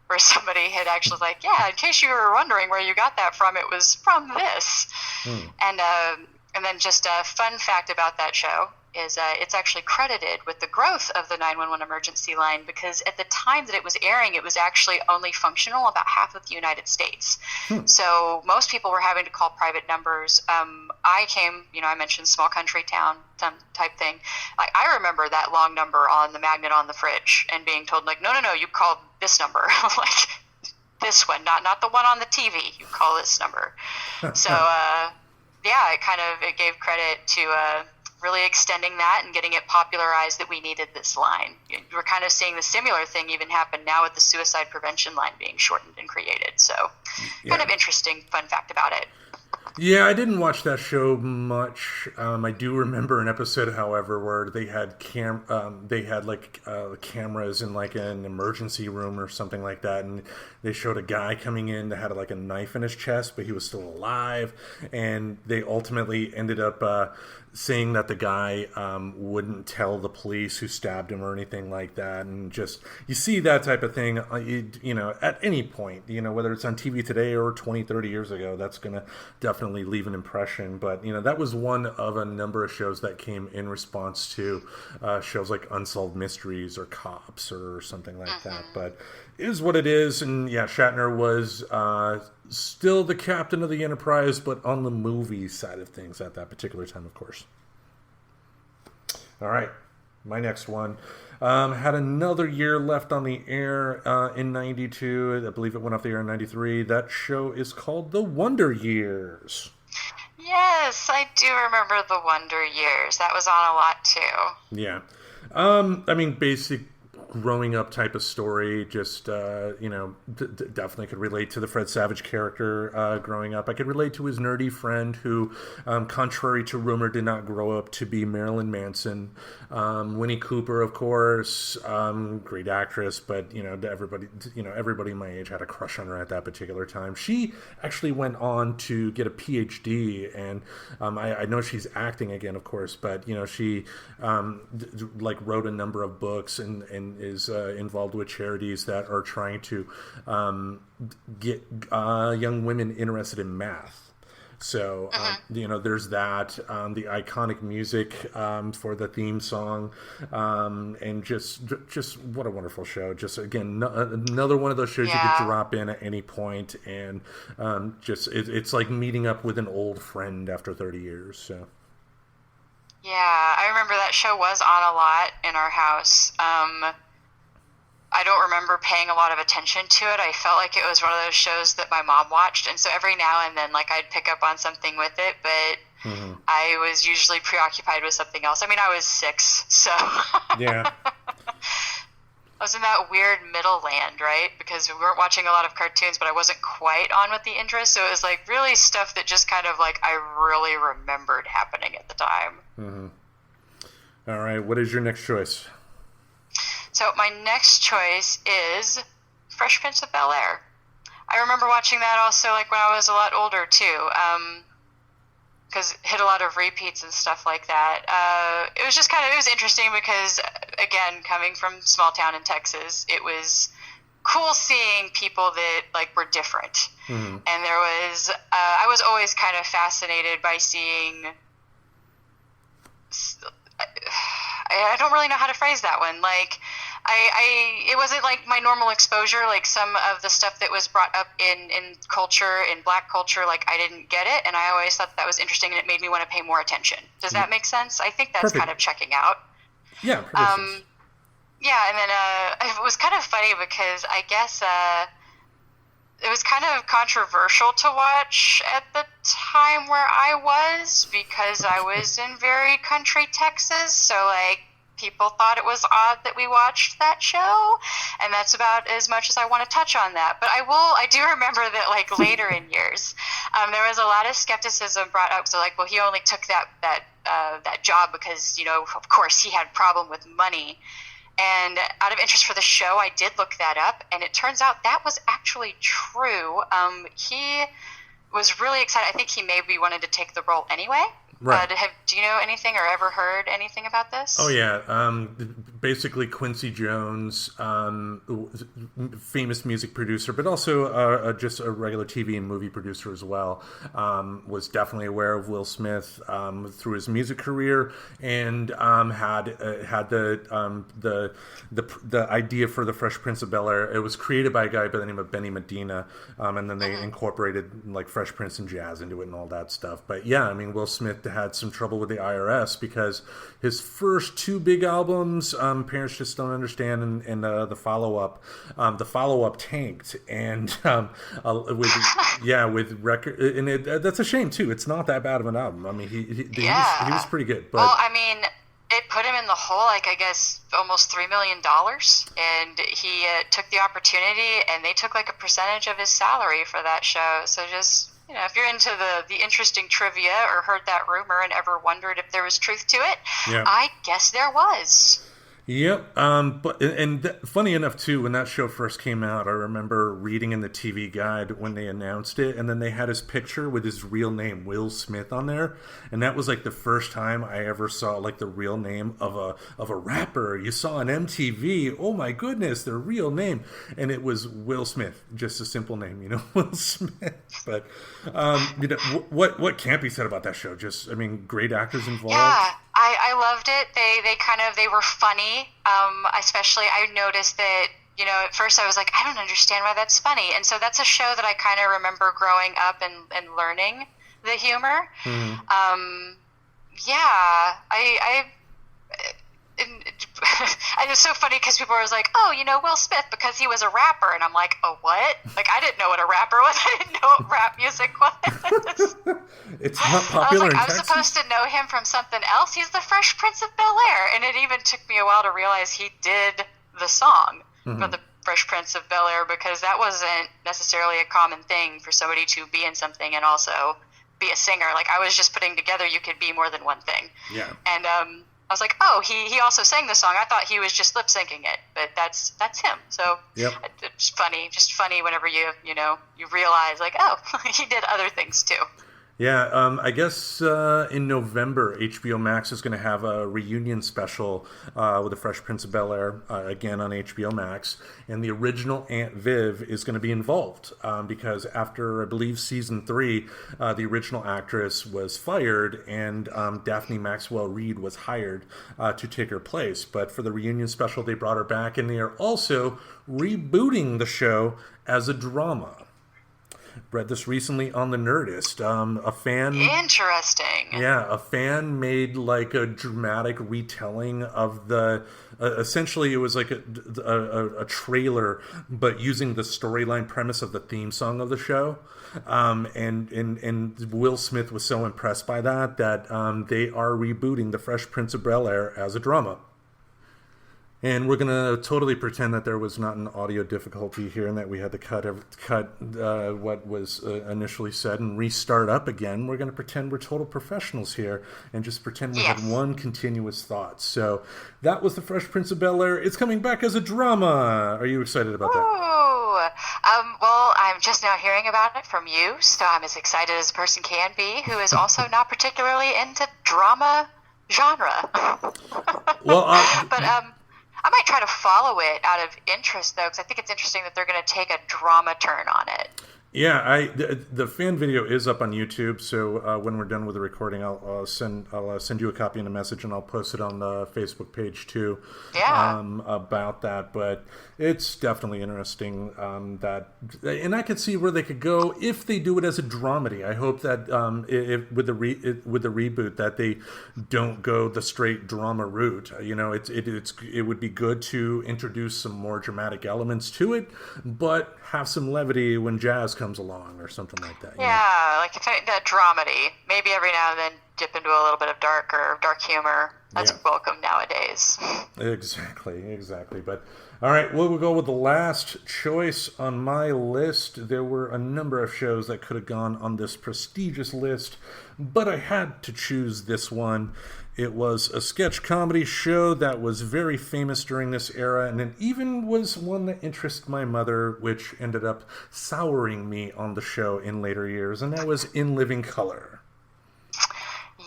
where somebody had actually like, yeah, in case you were wondering where you got that from, it was from this. And then just a fun fact about that show is it's actually credited with the growth of the 911 emergency line, because at the time that it was airing, it was actually only functional about half of the United States. So most people were having to call private numbers. I came, I mentioned small country town type thing. I remember that long number on the magnet on the fridge and being told, like, no, you called this number. Like, this one, not the one on the TV. You call this number. So, it gave credit to really extending that and getting it popularized that we needed this line. We're kind of seeing the similar thing even happen now with the suicide prevention line being shortened and created. So kind of interesting fun fact about it. Yeah, I didn't watch that show much. I do remember an episode, however, where they had cameras in like an emergency room or something like that, and they showed a guy coming in that had like a knife in his chest, but he was still alive, and they ultimately ended up saying that the guy wouldn't tell the police who stabbed him or anything like that. And just, you see that type of thing, at any point, whether it's on TV today or 20, 30 years ago, that's going to definitely leave an impression. But, that was one of a number of shows that came in response to shows like Unsolved Mysteries or Cops or something like that. But it is what it is. And yeah, Shatner was still the captain of the Enterprise, but on the movie side of things at that particular time, of course. All right, my next one had another year left on the air in 92. I believe it went off the air in 93. That show is called The Wonder Years. Yes, I do remember The Wonder Years. That was on a lot too. Yeah. Basic growing up type of story. Just definitely could relate to the Fred Savage character growing up. I could relate to his nerdy friend who, contrary to rumor, did not grow up to be Marilyn Manson. Winnie Cooper, of course, great actress, but everybody my age had a crush on her at that particular time. She actually went on to get a PhD, and I know she's acting again, of course, but she wrote a number of books and is involved with charities that are trying to get young women interested in math. So, there's that, the iconic music for the theme song, and just what a wonderful show. Just, again, another one of those shows you could drop in at any point, and it's like meeting up with an old friend after 30 years, so. Yeah, I remember that show was on a lot in our house. I don't remember paying a lot of attention to it. I felt like it was one of those shows that my mom watched, and so every now and then, like, I'd pick up on something with it, but I was usually preoccupied with something else. I mean, I was 6, so Yeah. I was in that weird middle land, right? Because we weren't watching a lot of cartoons, but I wasn't quite on with the interest, so it was like really stuff that just kind of like I really remembered happening at the time. All right, what is your next choice? So my next choice is Fresh Prince of Bel-Air. I remember watching that also like when I was a lot older too, because it hit a lot of repeats and stuff like that. It was just it was interesting because, again, coming from small town in Texas, it was cool seeing people that like were different. And there was, I was always kind of fascinated by seeing, I don't really know how to phrase that one. Like, it wasn't like my normal exposure, like some of the stuff that was brought up in culture, in Black culture, like I didn't get it, and I always thought that was interesting, and it made me want to pay more attention. Does that make sense? I think that's Perfect. kind of checking out. Yeah, perfect. Yeah, and then it was kind of funny because I guess it was kind of controversial to watch at the time where I was, because I was in very country Texas, so like people thought it was odd that we watched that show, and that's about as much as I want to touch on that. But I do remember that like later in years, there was a lot of skepticism brought up. So like, well, he only took that job because, you know, of course he had a problem with money. And out of interest for the show, I did look that up, and it turns out that was actually true. He was really excited. I think he maybe wanted to take the role anyway. Right. Do you know anything or ever heard anything about this? Oh, yeah. Basically, Quincy Jones, famous music producer, but also just a regular TV and movie producer as well, was definitely aware of Will Smith through his music career, and had the idea for the Fresh Prince of Bel-Air. It was created by a guy by the name of Benny Medina, and then they incorporated like Fresh Prince and jazz into it and all that stuff. But yeah, I mean, Will Smith had some trouble with the IRS because his first 2 big albums, Parents Just Don't Understand, and the follow-up tanked, and with record, and that's a shame too. It's not that bad of an album. I mean, he was pretty good. But well, I mean, it put him in the hole, like I guess almost $3 million, and he took the opportunity, and they took like a percentage of his salary for that show. So just, you know, if you're into the interesting trivia or heard that rumor and ever wondered if there was truth to it, yeah. I guess there was. Yep. Funny enough too, when that show first came out, I remember reading in the TV guide when they announced it, and then they had his picture with his real name, Will Smith, on there, and that was like the first time I ever saw like the real name of a rapper. You saw on MTV, oh my goodness, their real name, and it was Will Smith, just a simple name, you know, Will Smith. But you know, what can't be said about that show? Just, I mean, great actors involved. Yeah. I loved it. They were funny. Especially I noticed that, you know, at first I was like, I don't understand why that's funny. And so that's a show that I kind of remember growing up and learning the humor. And it's so funny because people were like, oh, you know, Will Smith because he was a rapper. And I'm like, oh, what? Like, I didn't know what a rapper was. I didn't know what rap music was. It's not popular in I was Texas. supposed to know him from something else. He's the Fresh Prince of Bel-Air. And it even took me a while to realize he did the song for the Fresh Prince of Bel-Air, because that wasn't necessarily a common thing for somebody to be in something and also be a singer. Like, I was just putting together you could be more than one thing. Yeah. And I was like, oh, he also sang the song. I thought he was just lip syncing it, but that's him. So yep. It's funny whenever you realize like, oh, he did other things too. Yeah, I guess in November, HBO Max is going to have a reunion special with the Fresh Prince of Bel-Air, again on HBO Max, and the original Aunt Viv is going to be involved because after, I believe, season 3, the original actress was fired, and Daphne Maxwell Reid was hired to take her place. But for the reunion special, they brought her back, and they are also rebooting the show as a drama. read this recently on the Nerdist. A fan... Interesting. Yeah, a fan made like a dramatic retelling of the... essentially, it was like a trailer, but using the storyline premise of the theme song of the show. And Will Smith was so impressed by that they are rebooting The Fresh Prince of Bel-Air as a drama. And we're going to totally pretend that there was not an audio difficulty here and that we had to cut what was initially said and restart up again. We're going to pretend we're total professionals here and just pretend we had one continuous thought. So that was The Fresh Prince of Bel-Air. It's coming back as a drama. Are you excited about that? Well, I'm just now hearing about it from you, so I'm as excited as a person can be, who is also not particularly into drama genre. Well, but I might try to follow it out of interest, though, because I think it's interesting that they're going to take a drama turn on it. Yeah, the fan video is up on YouTube, so when we're done with the recording, I'll send you a copy in a message, and I'll post it on the Facebook page too. Yeah. About that, but it's definitely interesting and I could see where they could go if they do it as a dramedy. I hope that with the reboot that they don't go the straight drama route. You know, it would be good to introduce some more dramatic elements to it, but have some levity when jazz comes along or something like that. Yeah, like that dramedy. Maybe every now and then dip into a little bit of dark humor. That's welcome nowadays. Exactly. But all right, we'll go with the last choice on my list. There were a number of shows that could have gone on this prestigious list, but I had to choose this one. It was a sketch comedy show that was very famous during this era, and it even was one that interested my mother, which ended up souring me on the show in later years, and that was In Living Color.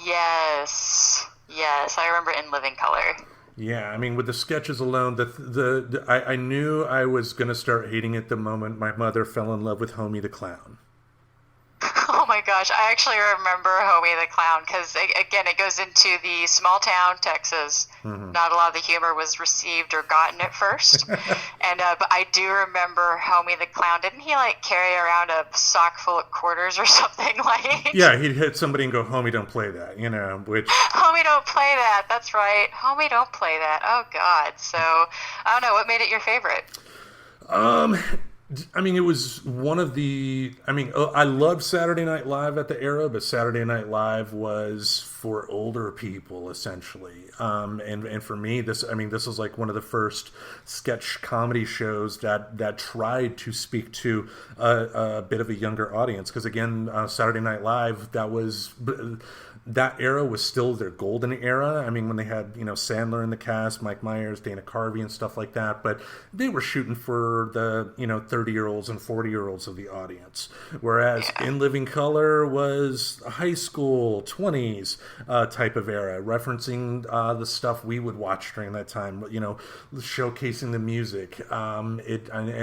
Yes, I remember In Living Color. Yeah, I mean, with the sketches alone, I knew I was going to start hating it the moment my mother fell in love with Homie the Clown. Oh my gosh, I actually remember Homie the Clown because, again, it goes into the small town Texas. Mm-hmm. Not a lot of the humor was received or gotten at first. And but I do remember Homie the Clown. Didn't he, like, carry around a sock full of quarters or something? Like? Yeah, he'd hit somebody and go, Homie, don't play that, you know, which... Homie, don't play that. That's right. Homie, don't play that. Oh, God. So, I don't know. What made it your favorite? I mean, it was one of the... I mean, I loved Saturday Night Live at the era, but Saturday Night Live was for older people, essentially. And for me, this was like one of the first sketch comedy shows that tried to speak to a bit of a younger audience. Because, again, Saturday Night Live, that era was still their golden era. I mean, when they had, Sandler in the cast, Mike Myers, Dana Carvey and stuff like that, but they were shooting for the, 30-year-olds and 40-year-olds of the audience. Whereas In Living Color was a high school, 20s type of era, referencing the stuff we would watch during that time, showcasing the music. And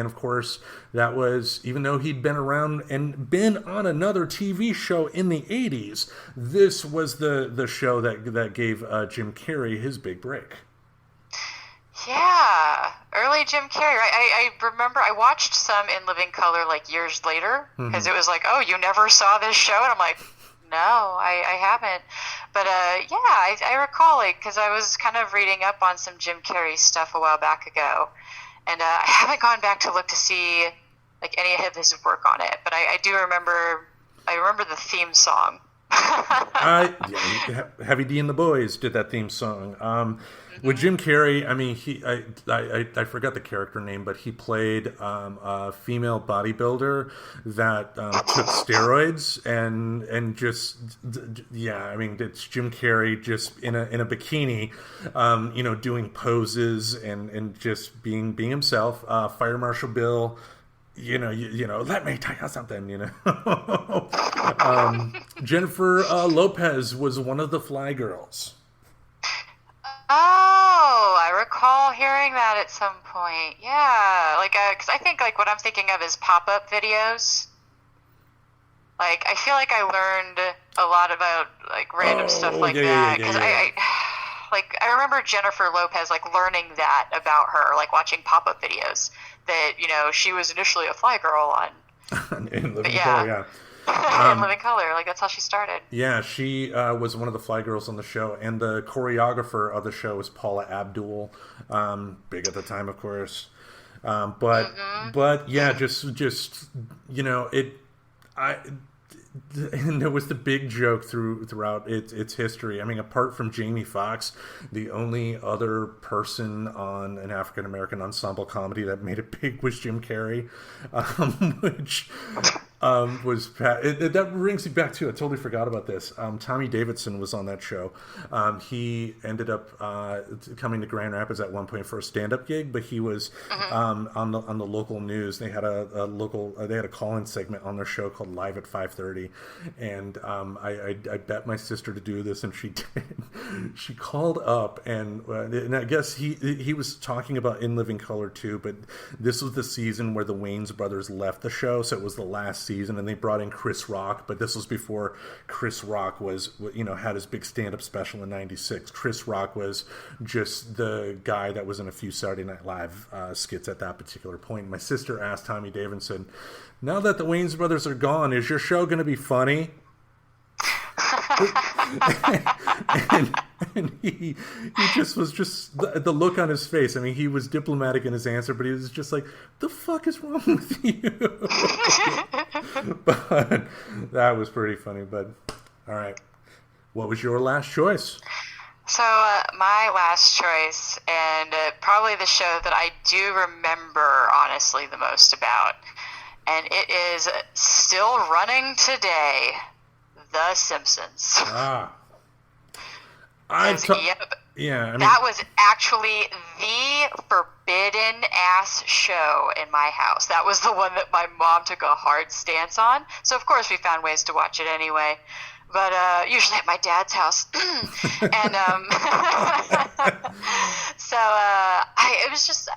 of course, that was, even though he'd been around and been on another TV show in the 80s, this was the show that gave Jim Carrey his big break. Yeah, early Jim Carrey. I remember I watched some In Living Color like years later because it was like, oh, you never saw this show? And I'm like, no, I haven't. But I recall it because I was kind of reading up on some Jim Carrey stuff a while back ago. And I haven't gone back to look to see like any of his work on it. But I do remember the theme song. Heavy D and the Boys did that theme song. With Jim Carrey, I mean, I forgot the character name, but he played a female bodybuilder that took steroids and just I mean, it's Jim Carrey just in a bikini, doing poses and just being himself. Fire Marshal Bill. Let me tell you something, Jennifer Lopez was one of the Fly Girls. Oh, I recall hearing that at some point. Yeah, because I think, what I'm thinking of is pop-up videos. Like, I feel like I learned a lot about, random stuff like that. Because I remember Jennifer Lopez, learning that about her, watching pop-up videos. That, she was initially a fly girl on In Living yeah. Color, yeah. In Living Color, like that's how she started. Yeah, she was one of the fly girls on the show, and the choreographer of the show was Paula Abdul, big at the time, of course. But yeah, just you know, and there was the big joke throughout its history. I mean, apart from Jamie Foxx, the only other person on an African American ensemble comedy that made it big was Jim Carrey, which that brings me back to, I totally forgot about this. Tommy Davidson was on that show. He ended up coming to Grand Rapids at one point for a stand-up gig, but he was on the local news. They had they had a call-in segment on their show called Live at 5:30, and I bet my sister to do this, and she did. She called up, and I guess he was talking about In Living Color too, but this was the season where the Wayans brothers left the show, so it was the last season, and they brought in Chris Rock, but this was before Chris Rock was, had his big stand-up special in '96. Chris Rock was just the guy that was in a few Saturday Night Live skits at that particular point. My sister asked Tommy Davidson, "Now that the Wayans brothers are gone, is your show going to be funny?" and he just was the look on his face. I mean, he was diplomatic in his answer, but he was just like, "The fuck is wrong with you?" But that was pretty funny. But all right, what was your last choice? So my last choice, and probably the show that I do remember honestly the most about, and it is still running today, The Simpsons. Yeah, I mean, that was actually the forbidden ass show in my house. That was the one that my mom took a hard stance on. So of course we found ways to watch it anyway, but usually at my dad's house. And it was just,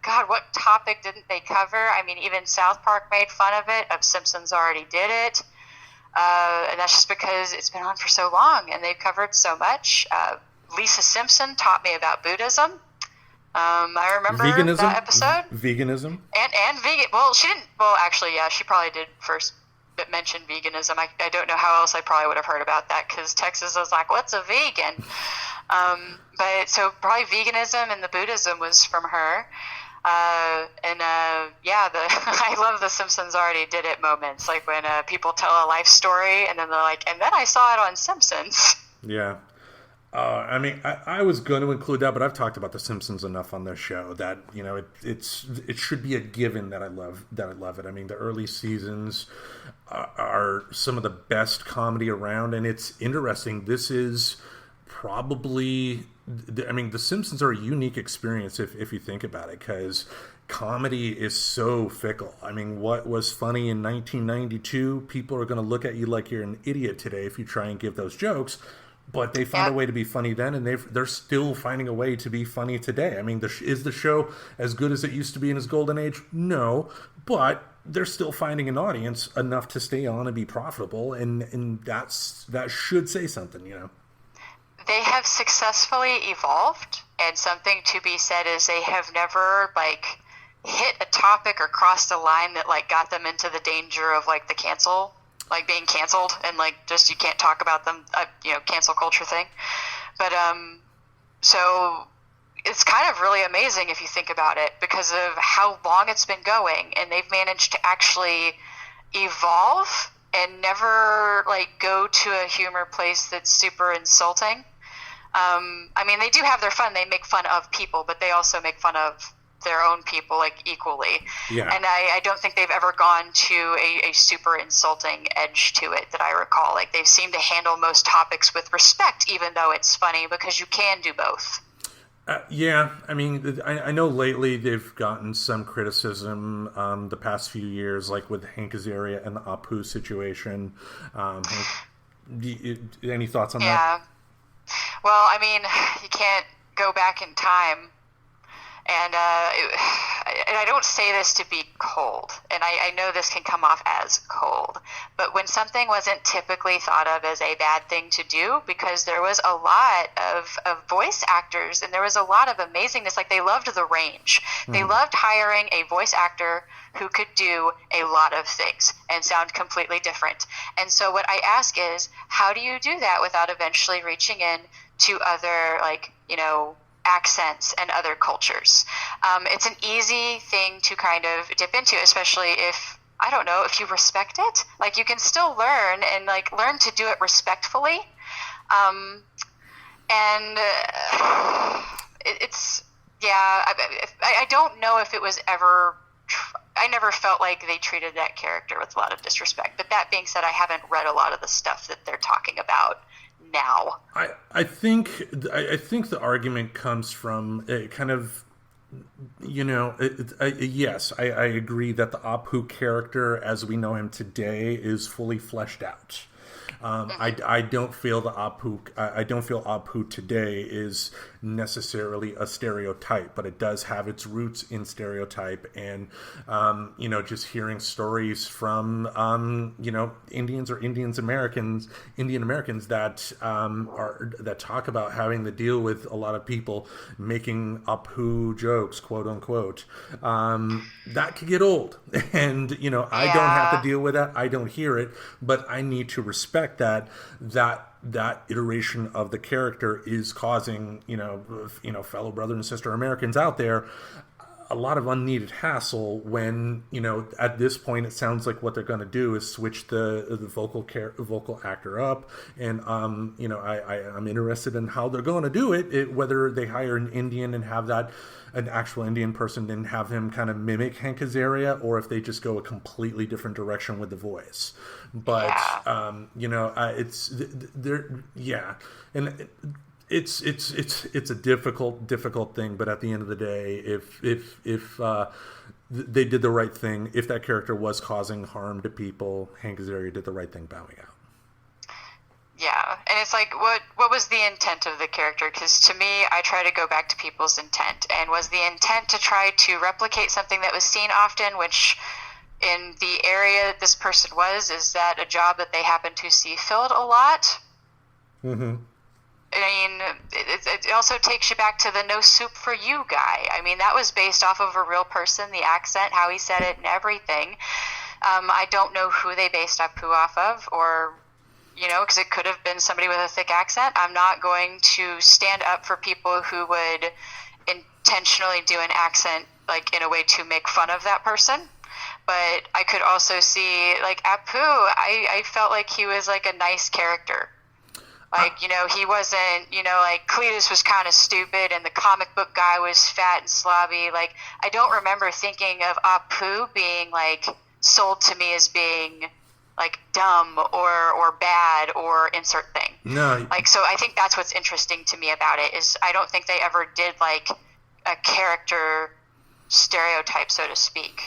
God, what topic didn't they cover? I mean, even South Park made fun of it. Simpsons already did it. And that's just because it's been on for so long and they've covered so much. Lisa Simpson taught me about Buddhism. I remember veganism? That episode. Veganism? And vegan. Well, she didn't. Well, actually, yeah, she probably did first mention veganism. I don't know how else I probably would have heard about that, because Texas was like, "What's a vegan?" But so probably veganism and the Buddhism was from her. I love the Simpsons already did it moments, like when people tell a life story and then they're like, "And then I saw it on Simpsons." Yeah. I mean, I was going to include that, but I've talked about the Simpsons enough on this show that it should be a given that I love it. I mean, the early seasons are some of the best comedy around, and it's interesting. This is probably, I mean, the Simpsons are a unique experience if you think about it, because comedy is so fickle. I mean, what was funny in 1992, people are going to look at you like you're an idiot today if you try and give those jokes. But they found a way to be funny then, and they're still finding a way to be funny today. I mean, is the show as good as it used to be in its golden age? No, but they're still finding an audience enough to stay on and be profitable, and that should say something, They have successfully evolved, and something to be said is they have never hit a topic or crossed a line that got them into the danger of the cancel. Being canceled and just you can't talk about them, cancel culture thing. But so it's kind of really amazing if you think about it, because of how long it's been going, and they've managed to actually evolve and never go to a humor place that's super insulting. I mean, they do have their fun. They make fun of people, but they also make fun of their own people equally. Yeah. And I don't think they've ever gone to a super insulting edge to it that I recall. They seem to handle most topics with respect, even though it's funny, because you can do both. Yeah, I mean, I know lately they've gotten some criticism the past few years, with Hank Azaria and the Apu situation. Any thoughts on that? Yeah. Well, I mean, you can't go back in time. And and I don't say this to be cold, and I know this can come off as cold, but when something wasn't typically thought of as a bad thing to do, because there was a lot of voice actors and there was a lot of amazingness, like they loved the range. They loved hiring a voice actor who could do a lot of things and sound completely different. And so what I ask is, how do you do that without eventually reaching in to other, like, you know, accents and other cultures? It's an easy thing to kind of dip into, especially if, I don't know, if you respect it. Like, you can still learn and like learn to do it respectfully. It's yeah. I don't know if it was ever. I never felt like they treated that character with a lot of disrespect. But that being said, I haven't read a lot of the stuff that they're talking about now. I think the argument comes from kind of, you know, yes, I agree that the Apu character as we know him today is fully fleshed out. I don't feel Apu today is necessarily a stereotype, but it does have its roots in stereotype. And you know, just hearing stories from you know, Indians or Indian Americans that that talk about having to deal with a lot of people making Apu jokes, quote unquote, that could get old. And you know, I don't have to deal with that. I don't hear it, but I need to respect that iteration of the character is causing, you know, fellow brother and sister Americans out there a lot of unneeded hassle when, you know, at this point it sounds like what they're going to do is switch the vocal actor up. And you know, I'm interested in how they're going to do it, whether they hire an Indian and have that an actual Indian person and have him kind of mimic Hank Azaria, or if they just go a completely different direction with the voice. But you know, it's there, and it's a difficult thing. But at the end of the day, if they did the right thing, if that character was causing harm to people, Hank Azaria did the right thing bowing out. Yeah, and it's like, what was the intent of the character? Because to me, I try to go back to people's intent. And was the intent to try to replicate something that was seen often, which in the area that this person was, is that a job that they happen to see filled a lot? Mm-hmm. I mean, it also takes you back to the no soup for you guy. I mean, that was based off of a real person, the accent, how he said it, and everything. I don't know who they based Apu off of, or, you know, because it could have been somebody with a thick accent. I'm not going to stand up for people who would intentionally do an accent, like, in a way to make fun of that person. But I could also see, like, Apu, I felt like he was, like, a nice character. Like, you know, he wasn't, you know, like, Cletus was kind of stupid and the comic book guy was fat and slobby. Like, I don't remember thinking of Apu being, like, sold to me as being, like, dumb or bad or insert thing. No. Like, so I think that's what's interesting to me about it, is I don't think they ever did, like, a character stereotype, so to speak,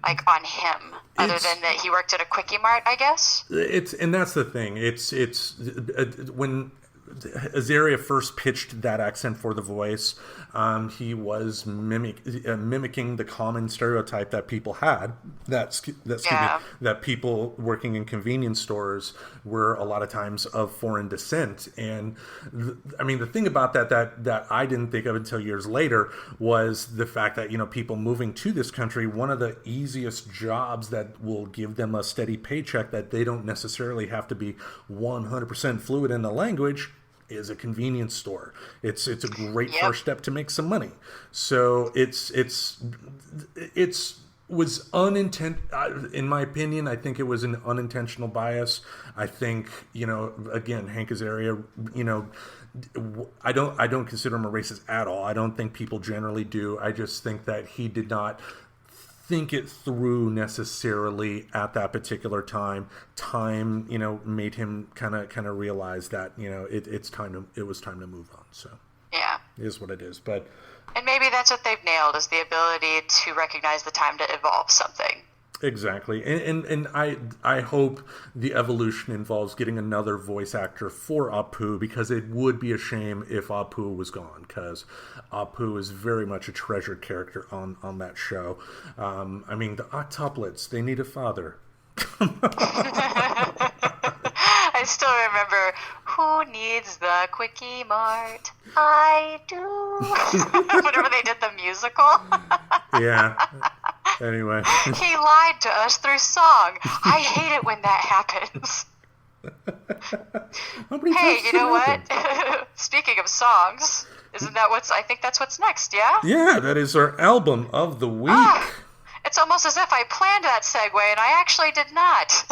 like, on him, other than that he worked at a Quickie Mart, I guess. And that's the thing. It's when Azaria first pitched that accent for the voice, he was mimicking the common stereotype that people had, that people working in convenience stores were a lot of times of foreign descent. And I mean, the thing about that I didn't think of until years later was the fact that, you know, people moving to this country, one of the easiest jobs that will give them a steady paycheck that they don't necessarily have to be 100% fluent in the language is a convenience store. It's a great first step to make some money. So was in my opinion, I think it was an unintentional bias. I think, you know, again, Hank Azaria, you know, I don't consider him a racist at all. I don't think people generally do. I just think that he did not think it through necessarily at that particular time. You know, made him kind of realize that, you know, it was time to move on. So yeah, it is what it is. But and maybe that's what they've nailed, is the ability to recognize the time to evolve something. Exactly, and I hope the evolution involves getting another voice actor for Apu, because it would be a shame if Apu was gone, because Apu is very much a treasured character on that show. I mean, the octuplets, they need a father. I still remember, who needs the Quickie Mart? I do. Whenever they did the musical. Yeah. Anyway. He lied to us through song. I hate it when that happens. Hey, you know what? Speaking of songs, isn't that I think that's what's next, yeah? Yeah, that is our album of the week. It's almost as if I planned that segue, and I actually did not.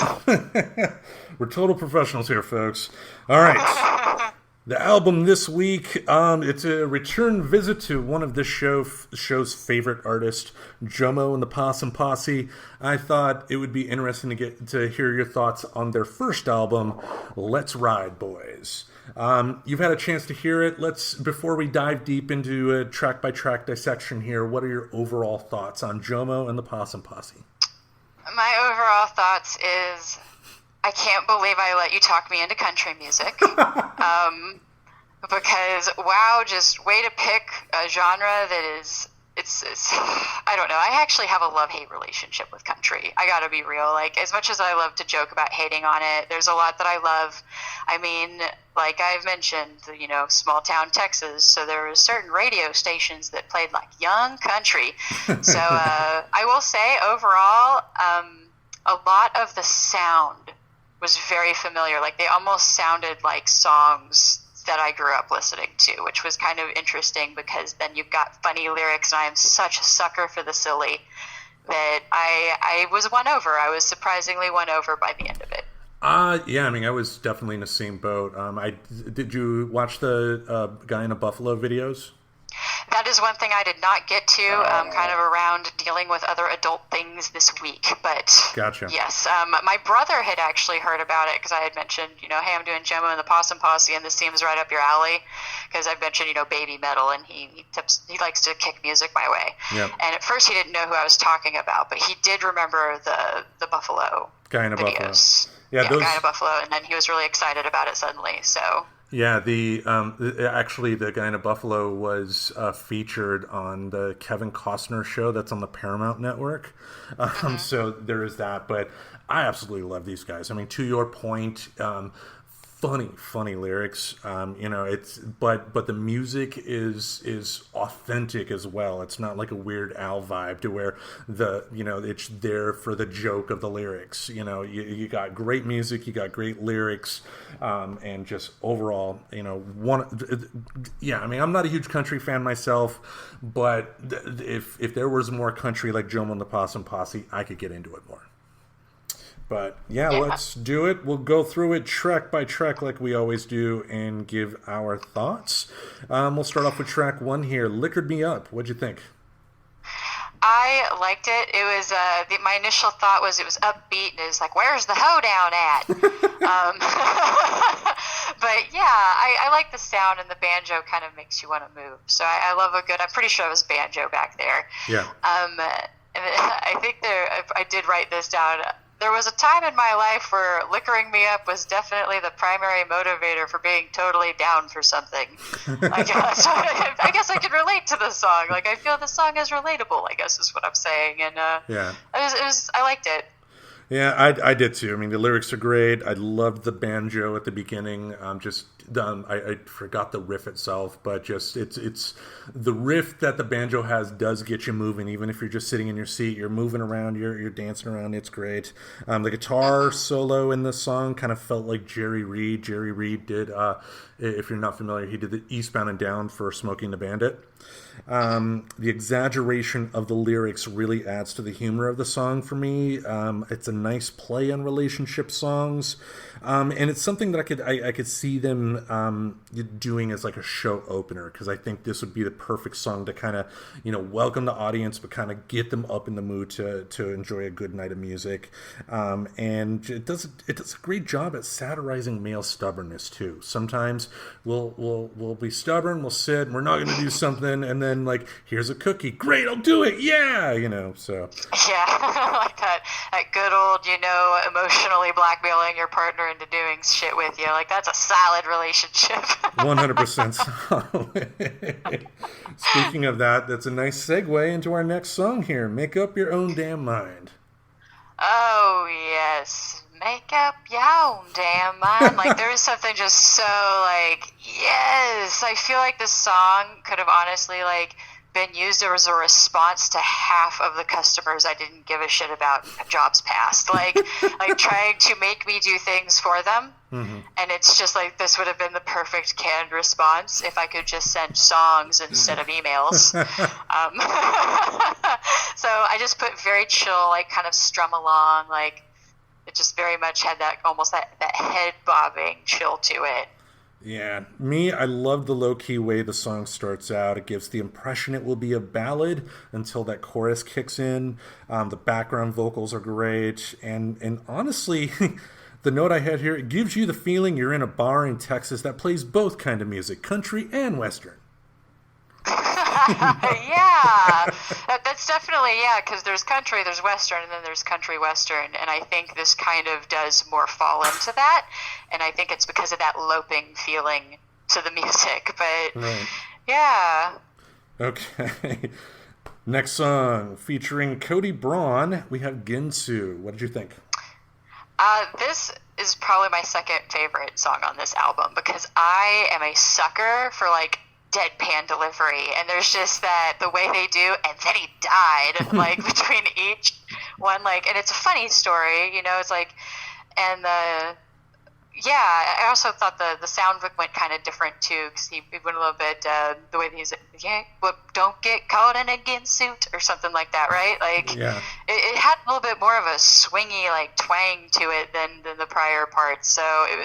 We're total professionals here, folks. All right. The album this week, it's a return visit to one of this show's favorite artists, Jomo and the Possum Posse. I thought it would be interesting to get to hear your thoughts on their first album, Let's Ride, Boys. You've had a chance to hear it. Before we dive deep into a track-by-track dissection here, what are your overall thoughts on Jomo and the Possum Posse? My overall thoughts is, I can't believe I let you talk me into country music. Because, wow, just way to pick a genre that is, it's I don't know. I actually have a love-hate relationship with country. I gotta be real. Like, as much as I love to joke about hating on it, there's a lot that I love. I mean, like I've mentioned, small town Texas, so there were certain radio stations that played like young country. So I will say, overall, a lot of the sound was very familiar. Like, they almost sounded like songs that I grew up listening to, which was kind of interesting, because then you've got funny lyrics, and I am such a sucker for the silly that I was won over. I was surprisingly won over by the end of it. Yeah, I mean, I was definitely in the same boat. Did you watch the Guy in a Buffalo videos? That is one thing I did not get to, kind of around dealing with other adult things this week. But gotcha. Yes, my brother had actually heard about it, because I had mentioned, hey, I'm doing Jomo and the Possum Posse, and this seems right up your alley, because I've mentioned, baby metal, and he likes to kick music my way. Yep. And at first he didn't know who I was talking about, but he did remember the Buffalo Guy in a videos. Buffalo. Yeah, Guy in a Buffalo, and then he was really excited about it suddenly. So. Yeah, actually the Guy in a Buffalo was featured on the Kevin Costner show that's on the Paramount Network. So there is that, but I absolutely love these guys. I mean, to your point, funny lyrics. But the music is authentic as well. It's not like a Weird Al vibe to where it's there for the joke of the lyrics. You got great music, you got great lyrics, and just overall, I mean, I'm not a huge country fan myself, but if there was more country like Jomo and the Possum Posse, I could get into it more. But yeah, let's do it. We'll go through it track by track like we always do and give our thoughts. We'll start off with track 1 here, Liquored Me Up. What'd you think? I liked it. It was my initial thought was it was upbeat, and it was like, where's the hoedown at? But yeah, I like the sound, and the banjo kind of makes you want to move. So I love I'm pretty sure it was banjo back there. Yeah. And I think I did write this down. There was a time in my life where liquoring me up was definitely the primary motivator for being totally down for something. I guess I can relate to the song. Like, I feel the song is relatable, I guess is what I'm saying. And I liked it. Yeah, I did too. I mean, the lyrics are great. I loved the banjo at the beginning. I forgot the riff itself, but just it's the riff that the banjo has does get you moving. Even if you're just sitting in your seat, you're moving around, you're dancing around. It's great. The guitar solo in the song kind of felt like Jerry Reed. Jerry Reed did, if you're not familiar, he did the Eastbound and Down for Smokey and the Bandit. The exaggeration of the lyrics really adds to the humor of the song for me. It's a nice play on relationship songs, and it's something that I could see them imagine doing as like a show opener, because I think this would be the perfect song to kind of, welcome the audience, but kind of get them up in the mood to enjoy a good night of music. And it does a great job at satirizing male stubbornness too. Sometimes we'll be stubborn, we'll sit, and we're not going to do something, and then like, here's a cookie, great, I'll do it, yeah, so. Yeah, like that good old, emotionally blackmailing your partner into doing shit with you. Like, that's a solid relationship. 100% solid. Speaking of that, that's a nice segue into our next song here. Make up your own damn mind. Oh, yes. Make up your own damn mind. Like, there is something just so, like, yes. I feel like this song could have honestly, like, been used as a response to half of the customers I didn't give a shit about jobs past. Like trying to make me do things for them. Mm-hmm. And it's just like, this would have been the perfect canned response if I could just send songs instead of emails. So I just put very chill, like kind of strum along. Like, it just very much had that almost that head bobbing chill to it. Yeah, I love the low-key way the song starts out. It gives the impression it will be a ballad until that chorus kicks in. The background vocals are great. And honestly, the note I had here, it gives you the feeling you're in a bar in Texas that plays both kind of music, country and Western. Yeah, that's definitely, because there's country, there's Western, and then there's country Western, and I think this kind of does more fall into that, and I think it's because of that loping feeling to the music, but right. Yeah. Okay. Next song, featuring Cody Braun, we have Ginsu. What did you think? This is probably my second favorite song on this album, because I am a sucker for, like, deadpan delivery, and there's just that the way they do, and then he died, like between each one, like, and it's a funny story, it's like, and I also thought the sound went kind of different too, because he went a little bit the way he's don't get caught in a ginsuit or something like that, right? Like, yeah. It had a little bit more of a swingy, like, twang to it than the prior parts, so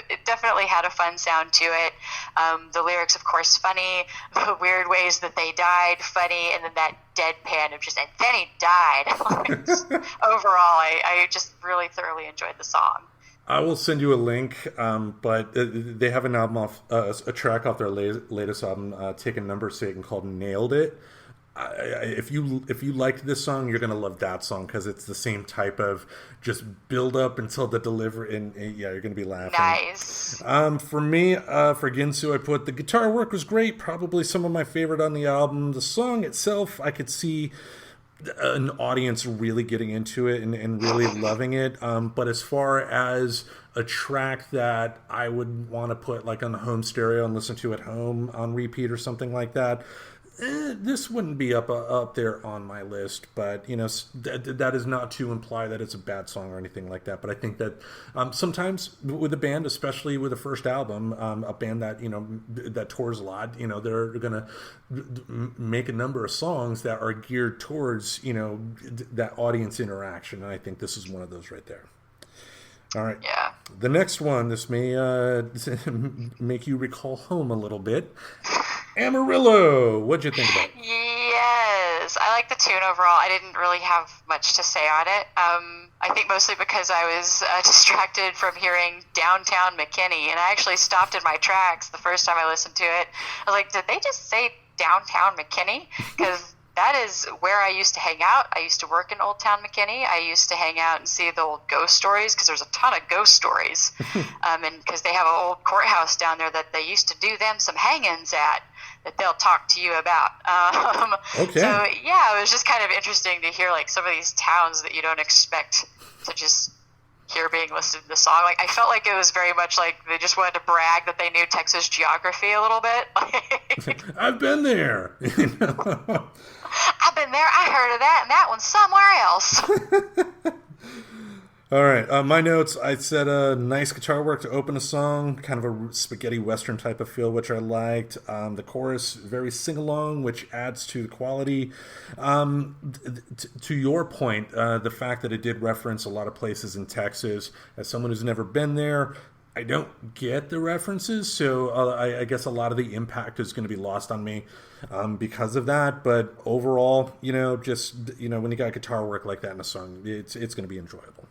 it definitely had a fun sound to it. The lyrics, of course, funny, the weird ways that they died, funny, and then that deadpan of just, and then he died. Overall, I just really thoroughly enjoyed the song. I will send you a link, but they have an album a track off their latest album, Taking Number Satan, called "Nailed It." If you liked this song, you're gonna love that song, because it's the same type of just build up until the delivery, and you're gonna be laughing. Nice. For me, for Ginsu, I put the guitar work was great, probably some of my favorite on the album. The song itself, I could see an audience really getting into it and really loving it, but as far as a track that I would want to put like on the home stereo and listen to at home on repeat or something like that, this wouldn't be up there on my list. But that is not to imply that it's a bad song or anything like that. But I think that sometimes with a band, especially with a first album, a band that that tours a lot, they're gonna make a number of songs that are geared towards that audience interaction, and I think this is one of those right there. All right. Yeah. The next one, this may make you recall home a little bit. Amarillo, what'd you think about it? Yes, I like the tune overall. I didn't really have much to say on it. I think mostly because I was distracted from hearing Downtown McKinney, and I actually stopped in my tracks the first time I listened to it. I was like, did they just say Downtown McKinney? Because that is where I used to hang out. I used to work in Old Town McKinney. I used to hang out and see the old ghost stories, because there's a ton of ghost stories. And because they have an old courthouse down there that they used to do them some hang-ins at, that they'll talk to you about. Okay. So, yeah, it was just kind of interesting to hear, like, some of these towns that you don't expect to just hear being listed in the song. Like, I felt like it was very much like they just wanted to brag that they knew Texas geography a little bit. I've been there. I've been there. I heard of that, and that one's somewhere else. All right. My notes, I said nice guitar work to open a song, kind of a spaghetti western type of feel, which I liked. The chorus, very sing-along, which adds to the quality. To your point, the fact that it did reference a lot of places in Texas, as someone who's never been there, I don't get the references, so I guess a lot of the impact is going to be lost on me because of that. But overall, just when you got guitar work like that in a song, it's going to be enjoyable.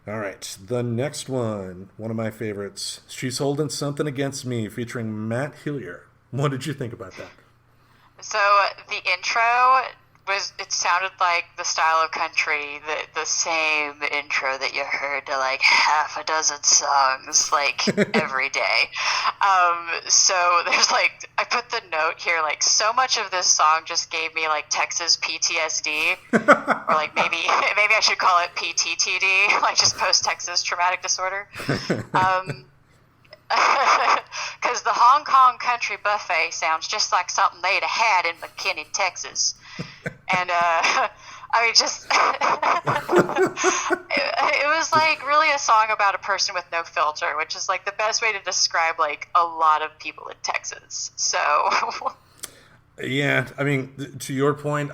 All right, the next one of my favorites, She's Holding Something Against Me, featuring Matt Hillier. What did you think about that? So the intro it sounded like the style of country, the same intro that you heard to like half a dozen songs like every day. So there's like, I put the note here, like so much of this song just gave me like Texas PTSD, or like maybe I should call it PTTD, like just post-Texas traumatic disorder. Because the Hong Kong country buffet sounds just like something they'd have had in McKinney, Texas. And I mean, just it was like really a song about a person with no filter, which is like the best way to describe like a lot of people in Texas. So yeah, I mean, to your point,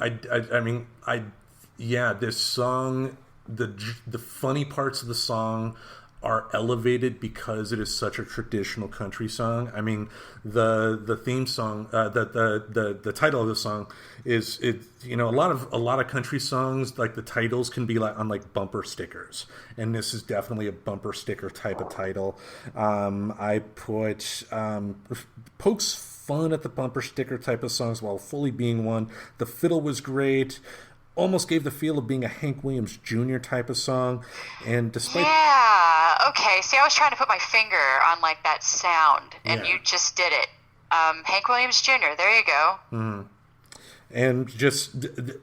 this song, the funny parts of the song are elevated because it is such a traditional country song. I mean, the theme song, the title of the song is a lot of country songs, like the titles can be like on like bumper stickers, and this is definitely a bumper sticker type of title. I put pokes fun at the bumper sticker type of songs while fully being one. The fiddle was great. Almost gave the feel of being a Hank Williams Jr. type of song, and despite okay, see, I was trying to put my finger on like that sound, and you just did it. Hank Williams Jr. There you go. Mm-hmm. And just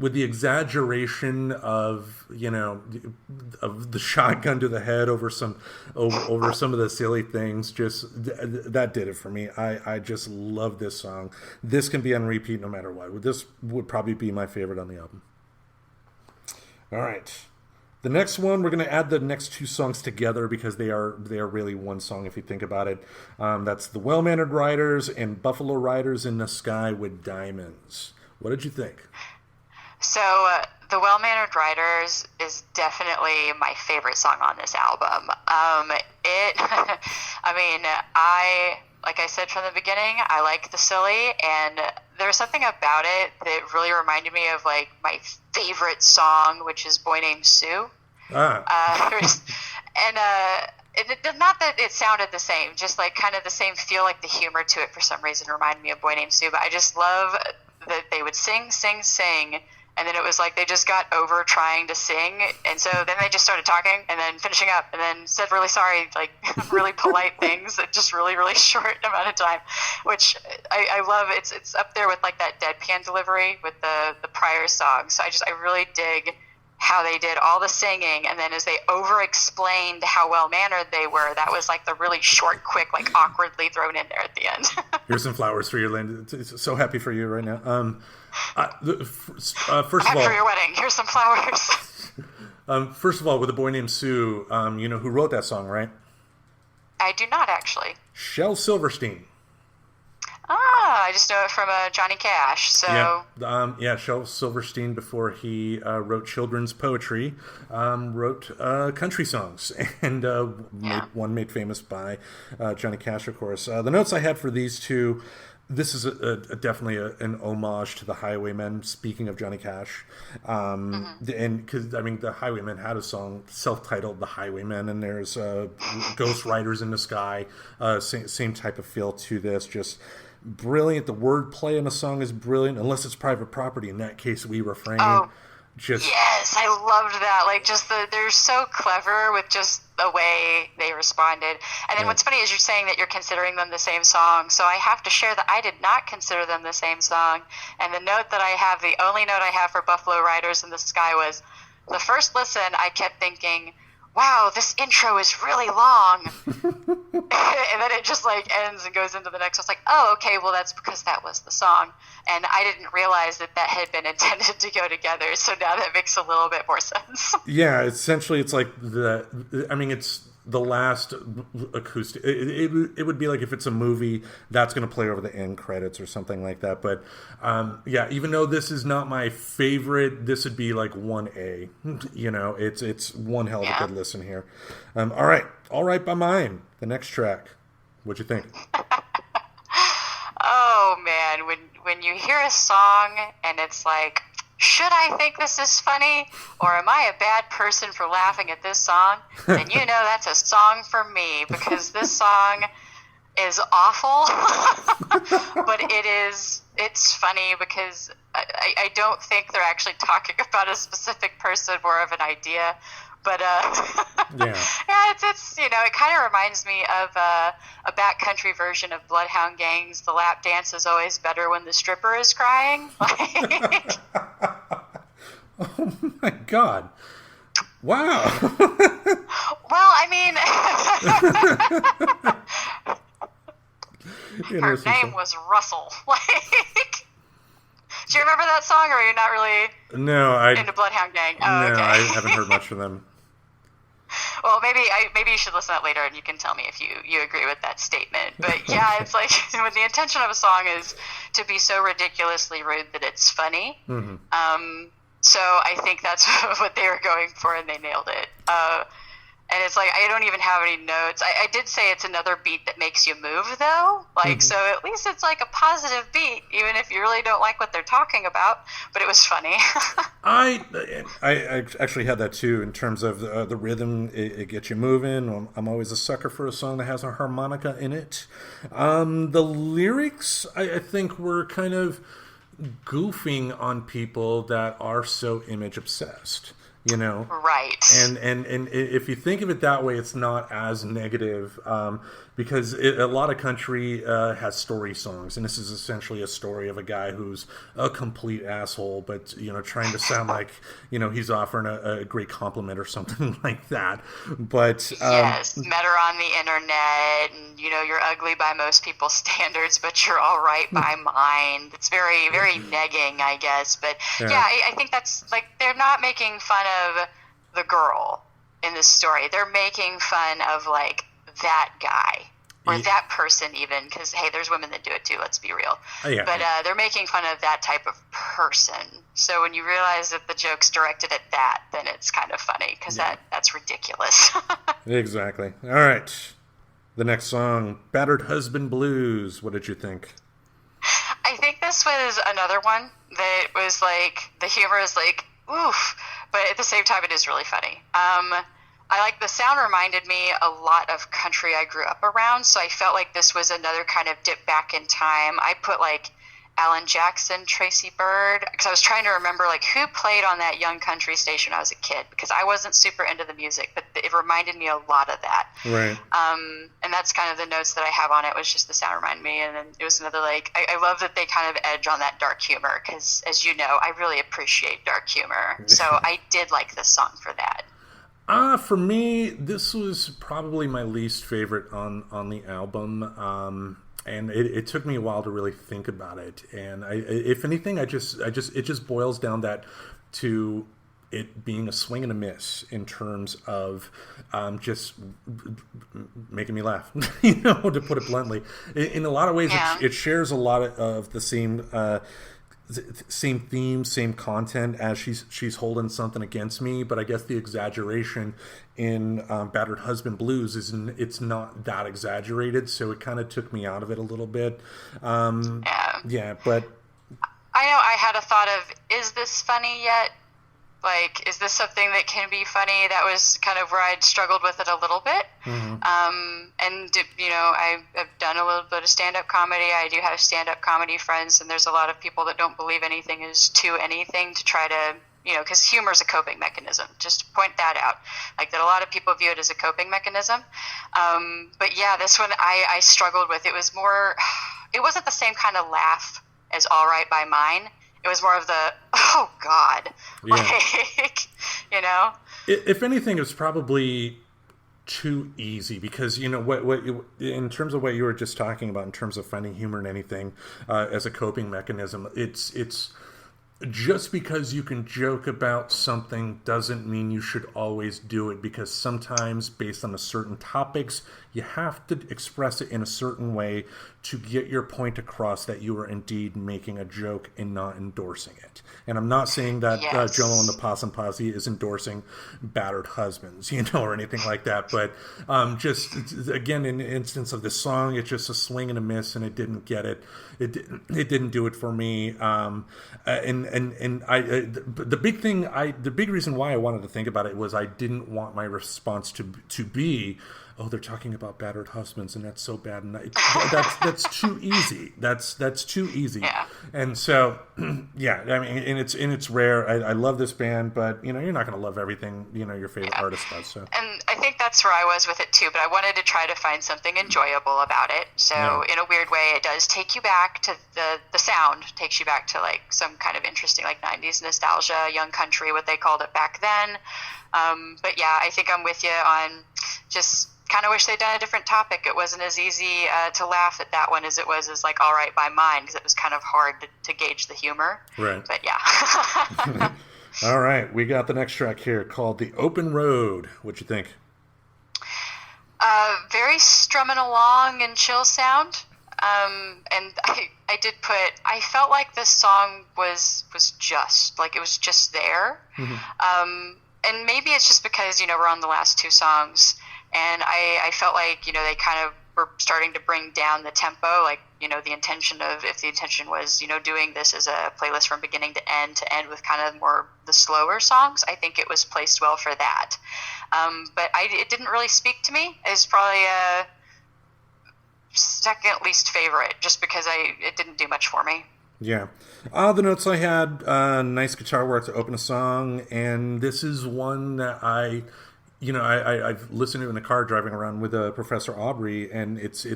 with the exaggeration of of the shotgun to the head over some of the silly things, just that did it for me. I just love this song. This can be on repeat no matter what. This would probably be my favorite on the album. All right. The next one, we're going to add the next two songs together because they are really one song if you think about it. That's the Well-Mannered Riders and Buffalo Riders in the Sky with Diamonds. What did you think? So the Well-Mannered Riders is definitely my favorite song on this album. Like I said from the beginning, I like the silly, and there's something about it that really reminded me of like my favorite song, which is Boy Named Sue. Not that it sounded the same, just like kind of the same feel, like the humor to it for some reason reminded me of Boy Named Sue. But I just love that they would sing, and then it was like they just got over trying to sing, and so then they just started talking and then finishing up and then said really sorry, like really polite things in just really, really short amount of time, which I love. It's up there with like that deadpan delivery with the prior songs. So I really dig how they did all the singing, and then as they over-explained how well-mannered they were, that was like the really short, quick, like awkwardly thrown in there at the end. Here's some flowers for your land. So happy for you right now. First of all, for your wedding, here's some flowers. First of all, with A Boy Named Sue, you know who wrote that song, right? I do not, actually. Shel Silverstein. I just know it from Johnny Cash. So Shel Silverstein, before he wrote children's poetry, wrote country songs, and one made famous by Johnny Cash, of course. The notes I had for these two: this is definitely an homage to the Highwaymen. Speaking of Johnny Cash, and because the Highwaymen had a song self-titled "The Highwaymen," and there's Ghost Riders in the Sky, same type of feel to this, just brilliant. The wordplay in the song is brilliant, unless it's private property. In that case, we refrain. Yes, I loved that. Like, they're so clever with just the way they responded. And then what's funny is you're saying that you're considering them the same song. So I have to share that I did not consider them the same song. And the only note I have for Buffalo Riders in the Sky was, the first listen, I kept thinking, wow, this intro is really long. And then it just like ends and goes into the next one. It's like, oh, okay, well, that's because that was the song. And I didn't realize that had been intended to go together. So now that makes a little bit more sense. Yeah, essentially it's like the last acoustic. It would be like if it's a movie that's going to play over the end credits or something like that. But yeah, even though this is not my favorite, this would be like 1A. You know, it's one hell of a good listen here. All right by mine. The next track. What'd you think? Oh man, when you hear a song and it's like, should I think this is funny, or am I a bad person for laughing at this song? Then you know that's a song for me, because this song is awful, but it's funny because I don't think they're actually talking about a specific person, more of an idea. But yeah, it's you know, it kind of reminds me of a backcountry version of Bloodhound Gang's "The Lap Dance is Always Better When the Stripper is Crying." Like, oh my God! Wow. Well, I mean, her name was Russell. Like, do you remember that song, or are you not really into Bloodhound Gang? Oh, no, okay. I haven't heard much from them. Well, maybe you should listen to that later, and you can tell me if you agree with that statement. But yeah, it's like when the intention of a song is to be so ridiculously rude that it's funny. Mm-hmm. So I think that's what they were going for, and they nailed it. And it's like, I don't even have any notes. I did say it's another beat that makes you move, though. Like, so at least it's like a positive beat, even if you really don't like what they're talking about. But it was funny. I actually had that, too, in terms of the rhythm. It gets you moving. I'm always a sucker for a song that has a harmonica in it. The lyrics, I think, were kind of goofing on people that are so image obsessed. You know, right? And if you think of it that way, it's not as negative, because a lot of country has story songs, and this is essentially a story of a guy who's a complete asshole, but you know, trying to sound like, you know, he's offering a great compliment or something like that. But yes, met her on the internet, and you know, you're ugly by most people's standards, but you're all right by mine. It's very, very negging, I guess. But yeah, I think that's like, they're not making fun of the girl in this story. They're making fun of like that guy or that person, even, because hey, there's women that do it too, let's be real. But they're making fun of that type of person. So when you realize that the joke's directed at that, then it's kind of funny, because that's ridiculous. Exactly. All right, the next song, Battered Husband Blues. What did you think? I think this was another one that was like, the humor is like, oof, but at the same time, it is really funny. I like the sound reminded me a lot of country I grew up around, so I felt like this was another kind of dip back in time. I put like Alan Jackson, Tracy Byrd, because I was trying to remember like who played on that young country station when I was a kid, because I wasn't super into the music, but it reminded me a lot of that. Right. And that's kind of the notes that I have on it, was just the sound reminded me, and then it was another like, I love that they kind of edge on that dark humor, because as you know, I really appreciate dark humor, so I did like this song for that. For me, this was probably my least favorite on the album. And it took me a while to really think about it. And if anything, it just boils down to it being a swing and a miss in terms of just making me laugh, you know, to put it bluntly. In a lot of ways, it shares a lot of the same theme, same content as she's holding something against me, but I guess the exaggeration in Battered Husband Blues it's not that exaggerated, so it kind of took me out of it a little bit. Yeah, but I know I had a thought of, is this funny yet? Like, is this something that can be funny? That was kind of where I'd struggled with it a little bit. Mm-hmm. And, you know, I've done a little bit of stand-up comedy. I do have stand-up comedy friends, and there's a lot of people that don't believe anything is to anything, to try to, you know, because humor is a coping mechanism. Just to point that out. Like, that a lot of people view it as a coping mechanism. But yeah, this one I struggled with. It was more, it wasn't the same kind of laugh as All Right by Mine. It was more of the, oh God, like, you know. If anything, it was probably too easy, because you know what in terms of what you were just talking about in terms of finding humor in anything as a coping mechanism, it's just because you can joke about something doesn't mean you should always do it, because sometimes based on a certain topics you have to express it in a certain way to get your point across that you are indeed making a joke and not endorsing it. And I'm not saying that Yes. Jello and the Possum Posse is endorsing battered husbands, or anything like that. But just again, in the instance of this song, it's just a swing and a miss, and it didn't get it. It didn't do it for me. And the big reason why I wanted to think about it was I didn't want my response to be, oh, they're talking about battered husbands, and that's so bad, and that's too easy. That's too easy. Yeah. And so, yeah, I mean, and it's rare. I love this band, but you're not going to love everything your favorite artist does. So, and I think that's where I was with it too. But I wanted to try to find something enjoyable about it. So in a weird way, it does take you back to the sound takes you back to like some kind of interesting like 90s nostalgia, young country, what they called it back then. But yeah, I think I'm with you on just kind of wish they'd done a different topic. It wasn't as easy to laugh at that one as it was as like All Right by Mine, because it was kind of hard to gauge the humor. Right. But yeah. All right, we got the next track here called The Open Road. What you think? Very strumming along and chill sound. And I felt like this song was just like, it was just there. Mm-hmm. And maybe it's just because, we're on the last two songs, and I felt like, they kind of were starting to bring down the tempo, like, if the intention was, doing this as a playlist from beginning to end with kind of more the slower songs, I think it was placed well for that. But it didn't really speak to me. It's probably a second least favorite, just because it didn't do much for me. Yeah. The notes I had, nice guitar work to open a song, and this is one that I've listened to in the car driving around with Professor Aubrey, and it's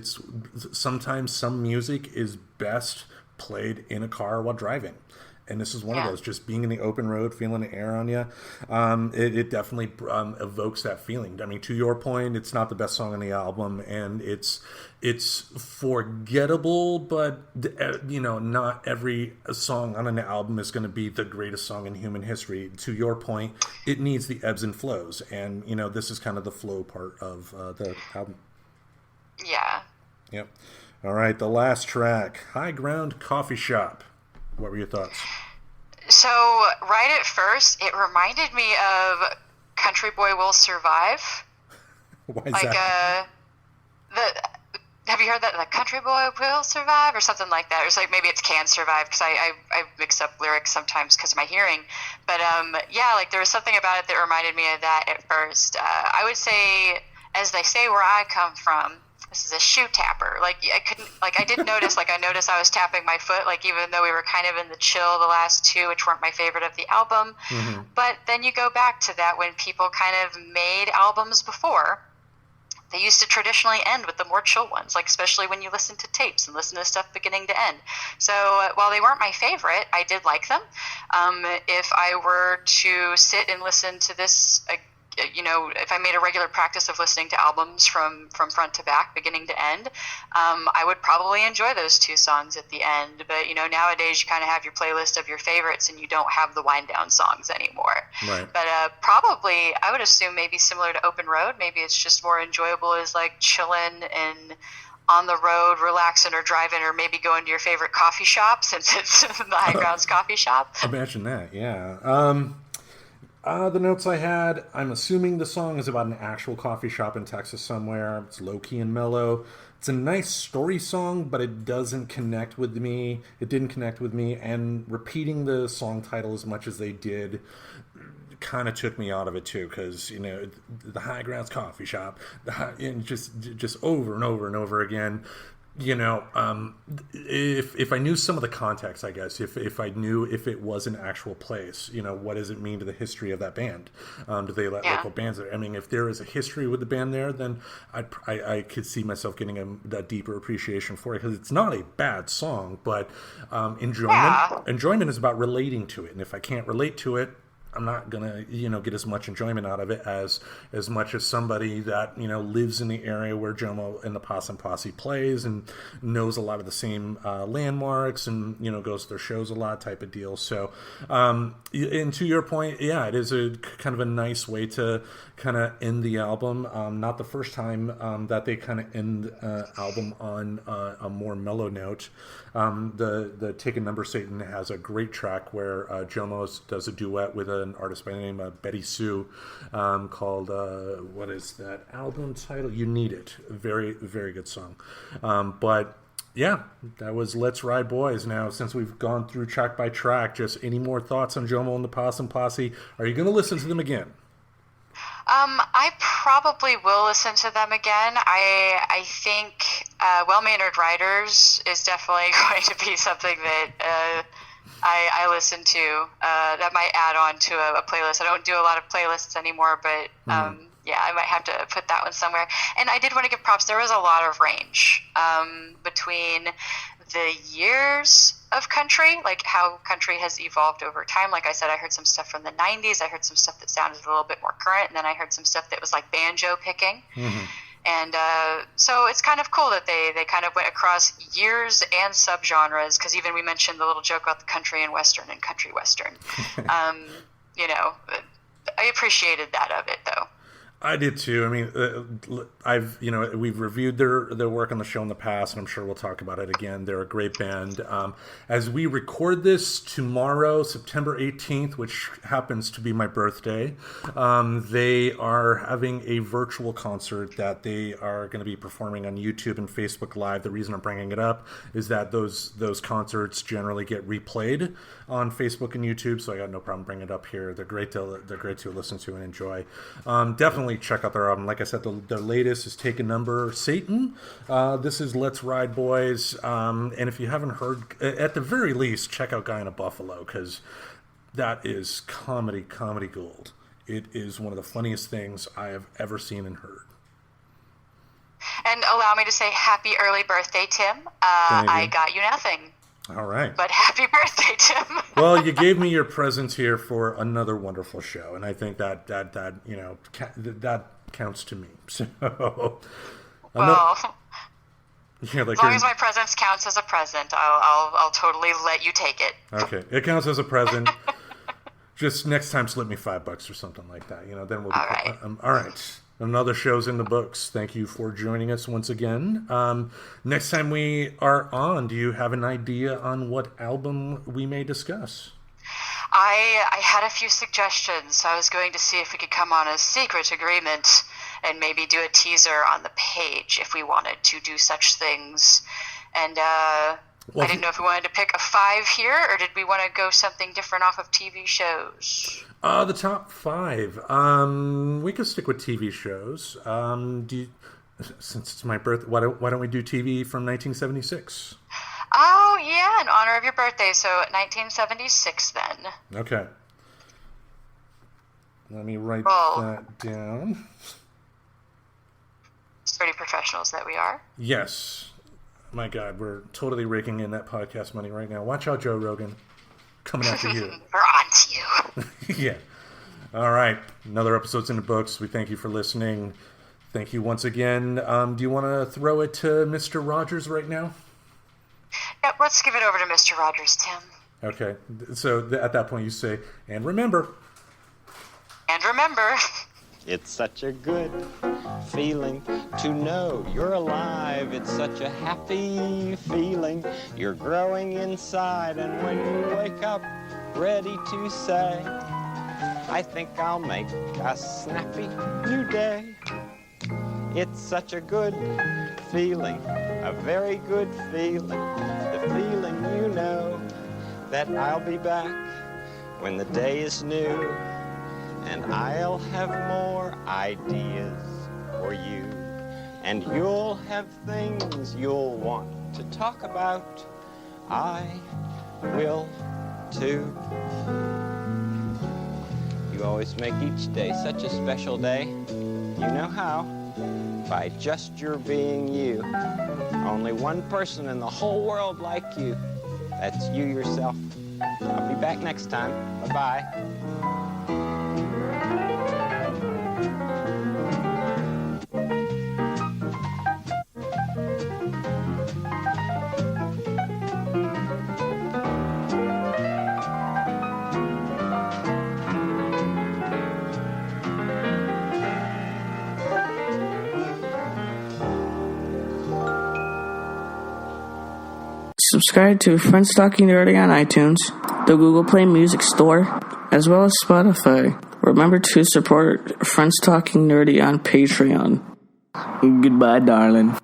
sometimes some music is best played in a car while driving. And this is one of those, just being in the open road, feeling the air on you. It definitely evokes that feeling. I mean, to your point, it's not the best song on the album, and it's forgettable, but not every song on an album is going to be the greatest song in human history. To your point, it needs the ebbs and flows, and this is kind of the flow part of the album. Yeah. Yep. All right, the last track, High Ground Coffee Shop. What were your thoughts? So, right at first, it reminded me of Country Boy Will Survive. Why is that? Have you heard that? The Country Boy Will Survive, or something like that. Or it's like, maybe it's Can Survive, because I mix up lyrics sometimes because of my hearing. But like there was something about it that reminded me of that at first. I would say, as they say where I come from, this is a shoe tapper. I did notice, I was tapping my foot, even though we were kind of in the chill the last two, which weren't my favorite of the album. Mm-hmm. But then you go back to that when people kind of made albums before, they used to traditionally end with the more chill ones, especially when you listen to tapes and listen to stuff beginning to end. So while they weren't my favorite, I did like them. If I were to sit and listen to this, if I made a regular practice of listening to albums from front to back, beginning to end, I would probably enjoy those two songs at the end. But, nowadays you kind of have your playlist of your favorites, and you don't have the wind down songs anymore. Right. But probably, I would assume maybe similar to Open Road, maybe it's just more enjoyable as chilling and on the road, relaxing or driving, or maybe going to your favorite coffee shop, since it's the High Grounds Coffee Shop. Imagine that, yeah. The notes I had, I'm assuming the song is about an actual coffee shop in Texas somewhere. It's low-key and mellow. It's a nice story song, but it doesn't connect with me. It didn't connect with me, and repeating the song title as much as they did kind of took me out of it too, because the High Grounds Coffee Shop, and just over and over and over again. If I knew some of the context, I guess, if I knew if it was an actual place, what does it mean to the history of that band? Do they let local bands there? I mean, if there is a history with the band there, then I could see myself getting a deeper appreciation for it, because it's not a bad song, but enjoyment is about relating to it. And if I can't relate to it, gonna get as much enjoyment out of it as much as somebody that lives in the area where Jomo and the Possum Posse plays and knows a lot of the same landmarks and goes to their shows a lot type of deal. So and to your point, yeah, it is a kind of a nice way to kind of end the album. Not the first time that they kind of end album on a more mellow note. The Take a Number Satan has a great track where Jomo does a duet with an artist by the name of Betty Sue called what is that album title? You Need It. Very, very good song. But yeah, that was Let's Ride Boys. Now, since we've gone through track by track, just any more thoughts on Jomo and the Possum Posse? Are you going to listen to them again? I probably will listen to them again. I think Well-Mannered Riders is definitely going to be something that I listen to. That might add on to a playlist. I don't do a lot of playlists anymore, but yeah, I might have to put that one somewhere. And I did want to give props. There was a lot of range between the years of country, like how country has evolved over time. Like I said, I heard some stuff from the 90s. I heard some stuff that sounded a little bit more current. And then I heard some stuff that was like banjo picking. Mm-hmm. And so it's kind of cool that they kind of went across years and subgenres, because even we mentioned the little joke about the country and western and country western. I appreciated that of it, though. I did too. I mean, we've reviewed their work on the show in the past, and I'm sure we'll talk about it again. They're a great band. As we record this tomorrow, September 18th, which happens to be my birthday, they are having a virtual concert that they are going to be performing on YouTube and Facebook Live. The reason I'm bringing it up is that those concerts generally get replayed on Facebook and YouTube, so I got no problem bringing it up here. They're great to listen to and enjoy. Definitely check out their album. Like I said, their latest is Take a Number Satan. This is Let's Ride Boys. And if you haven't heard, at the very least, check out Guy in a Buffalo, because that is comedy gold. It is one of the funniest things I have ever seen and heard. And allow me to say happy early birthday, Tim. I got you nothing. All right. But happy birthday, Tim. Well, you gave me your presents here for another wonderful show, and I think that counts to me. So, well, as long as my presence counts as a present, I'll totally let you take it. Okay, it counts as a present. Just next time, slip me $5 or something like that. Then we'll be all right. All right. Another show's in the books. Thank you for joining us once again. Next time we are on, do you have an idea on what album we may discuss? I had a few suggestions. I was going to see if we could come on a secret agreement and maybe do a teaser on the page if we wanted to do such things. And I didn't know if we wanted to pick a 5 here, or did we want to go something different off of TV shows? The top 5. We could stick with TV shows. Since it's my birthday, why don't we do TV from 1976? Oh, yeah, in honor of your birthday. So 1976 then. Okay. Let me write that down. Sturdy professionals that we are. Yes. My God, we're totally raking in that podcast money right now. Watch out, Joe Rogan. Coming after you. We're on to you. Yeah. All right. Another episode's in the books. We thank you for listening. Thank you once again. Do you want to throw it to Mr. Rogers right now? Yep, let's give it over to Mr. Rogers, Tim. Okay. So at that point you say, and remember. And remember. It's such a good feeling to know you're alive. It's such a happy feeling. You're growing inside, and when you wake up ready to say, I think I'll make a snappy new day. It's such a good feeling, a very good feeling. The feeling you know that I'll be back when the day is new. And I'll have more ideas for you. And you'll have things you'll want to talk about. I will too. You always make each day such a special day. You know how? By just your being you. Only one person in the whole world like you. That's you yourself. I'll be back next time. Bye-bye. Subscribe to Friends Talking Nerdy on iTunes, the Google Play Music Store, as well as Spotify. Remember to support Friends Talking Nerdy on Patreon. Goodbye, darling.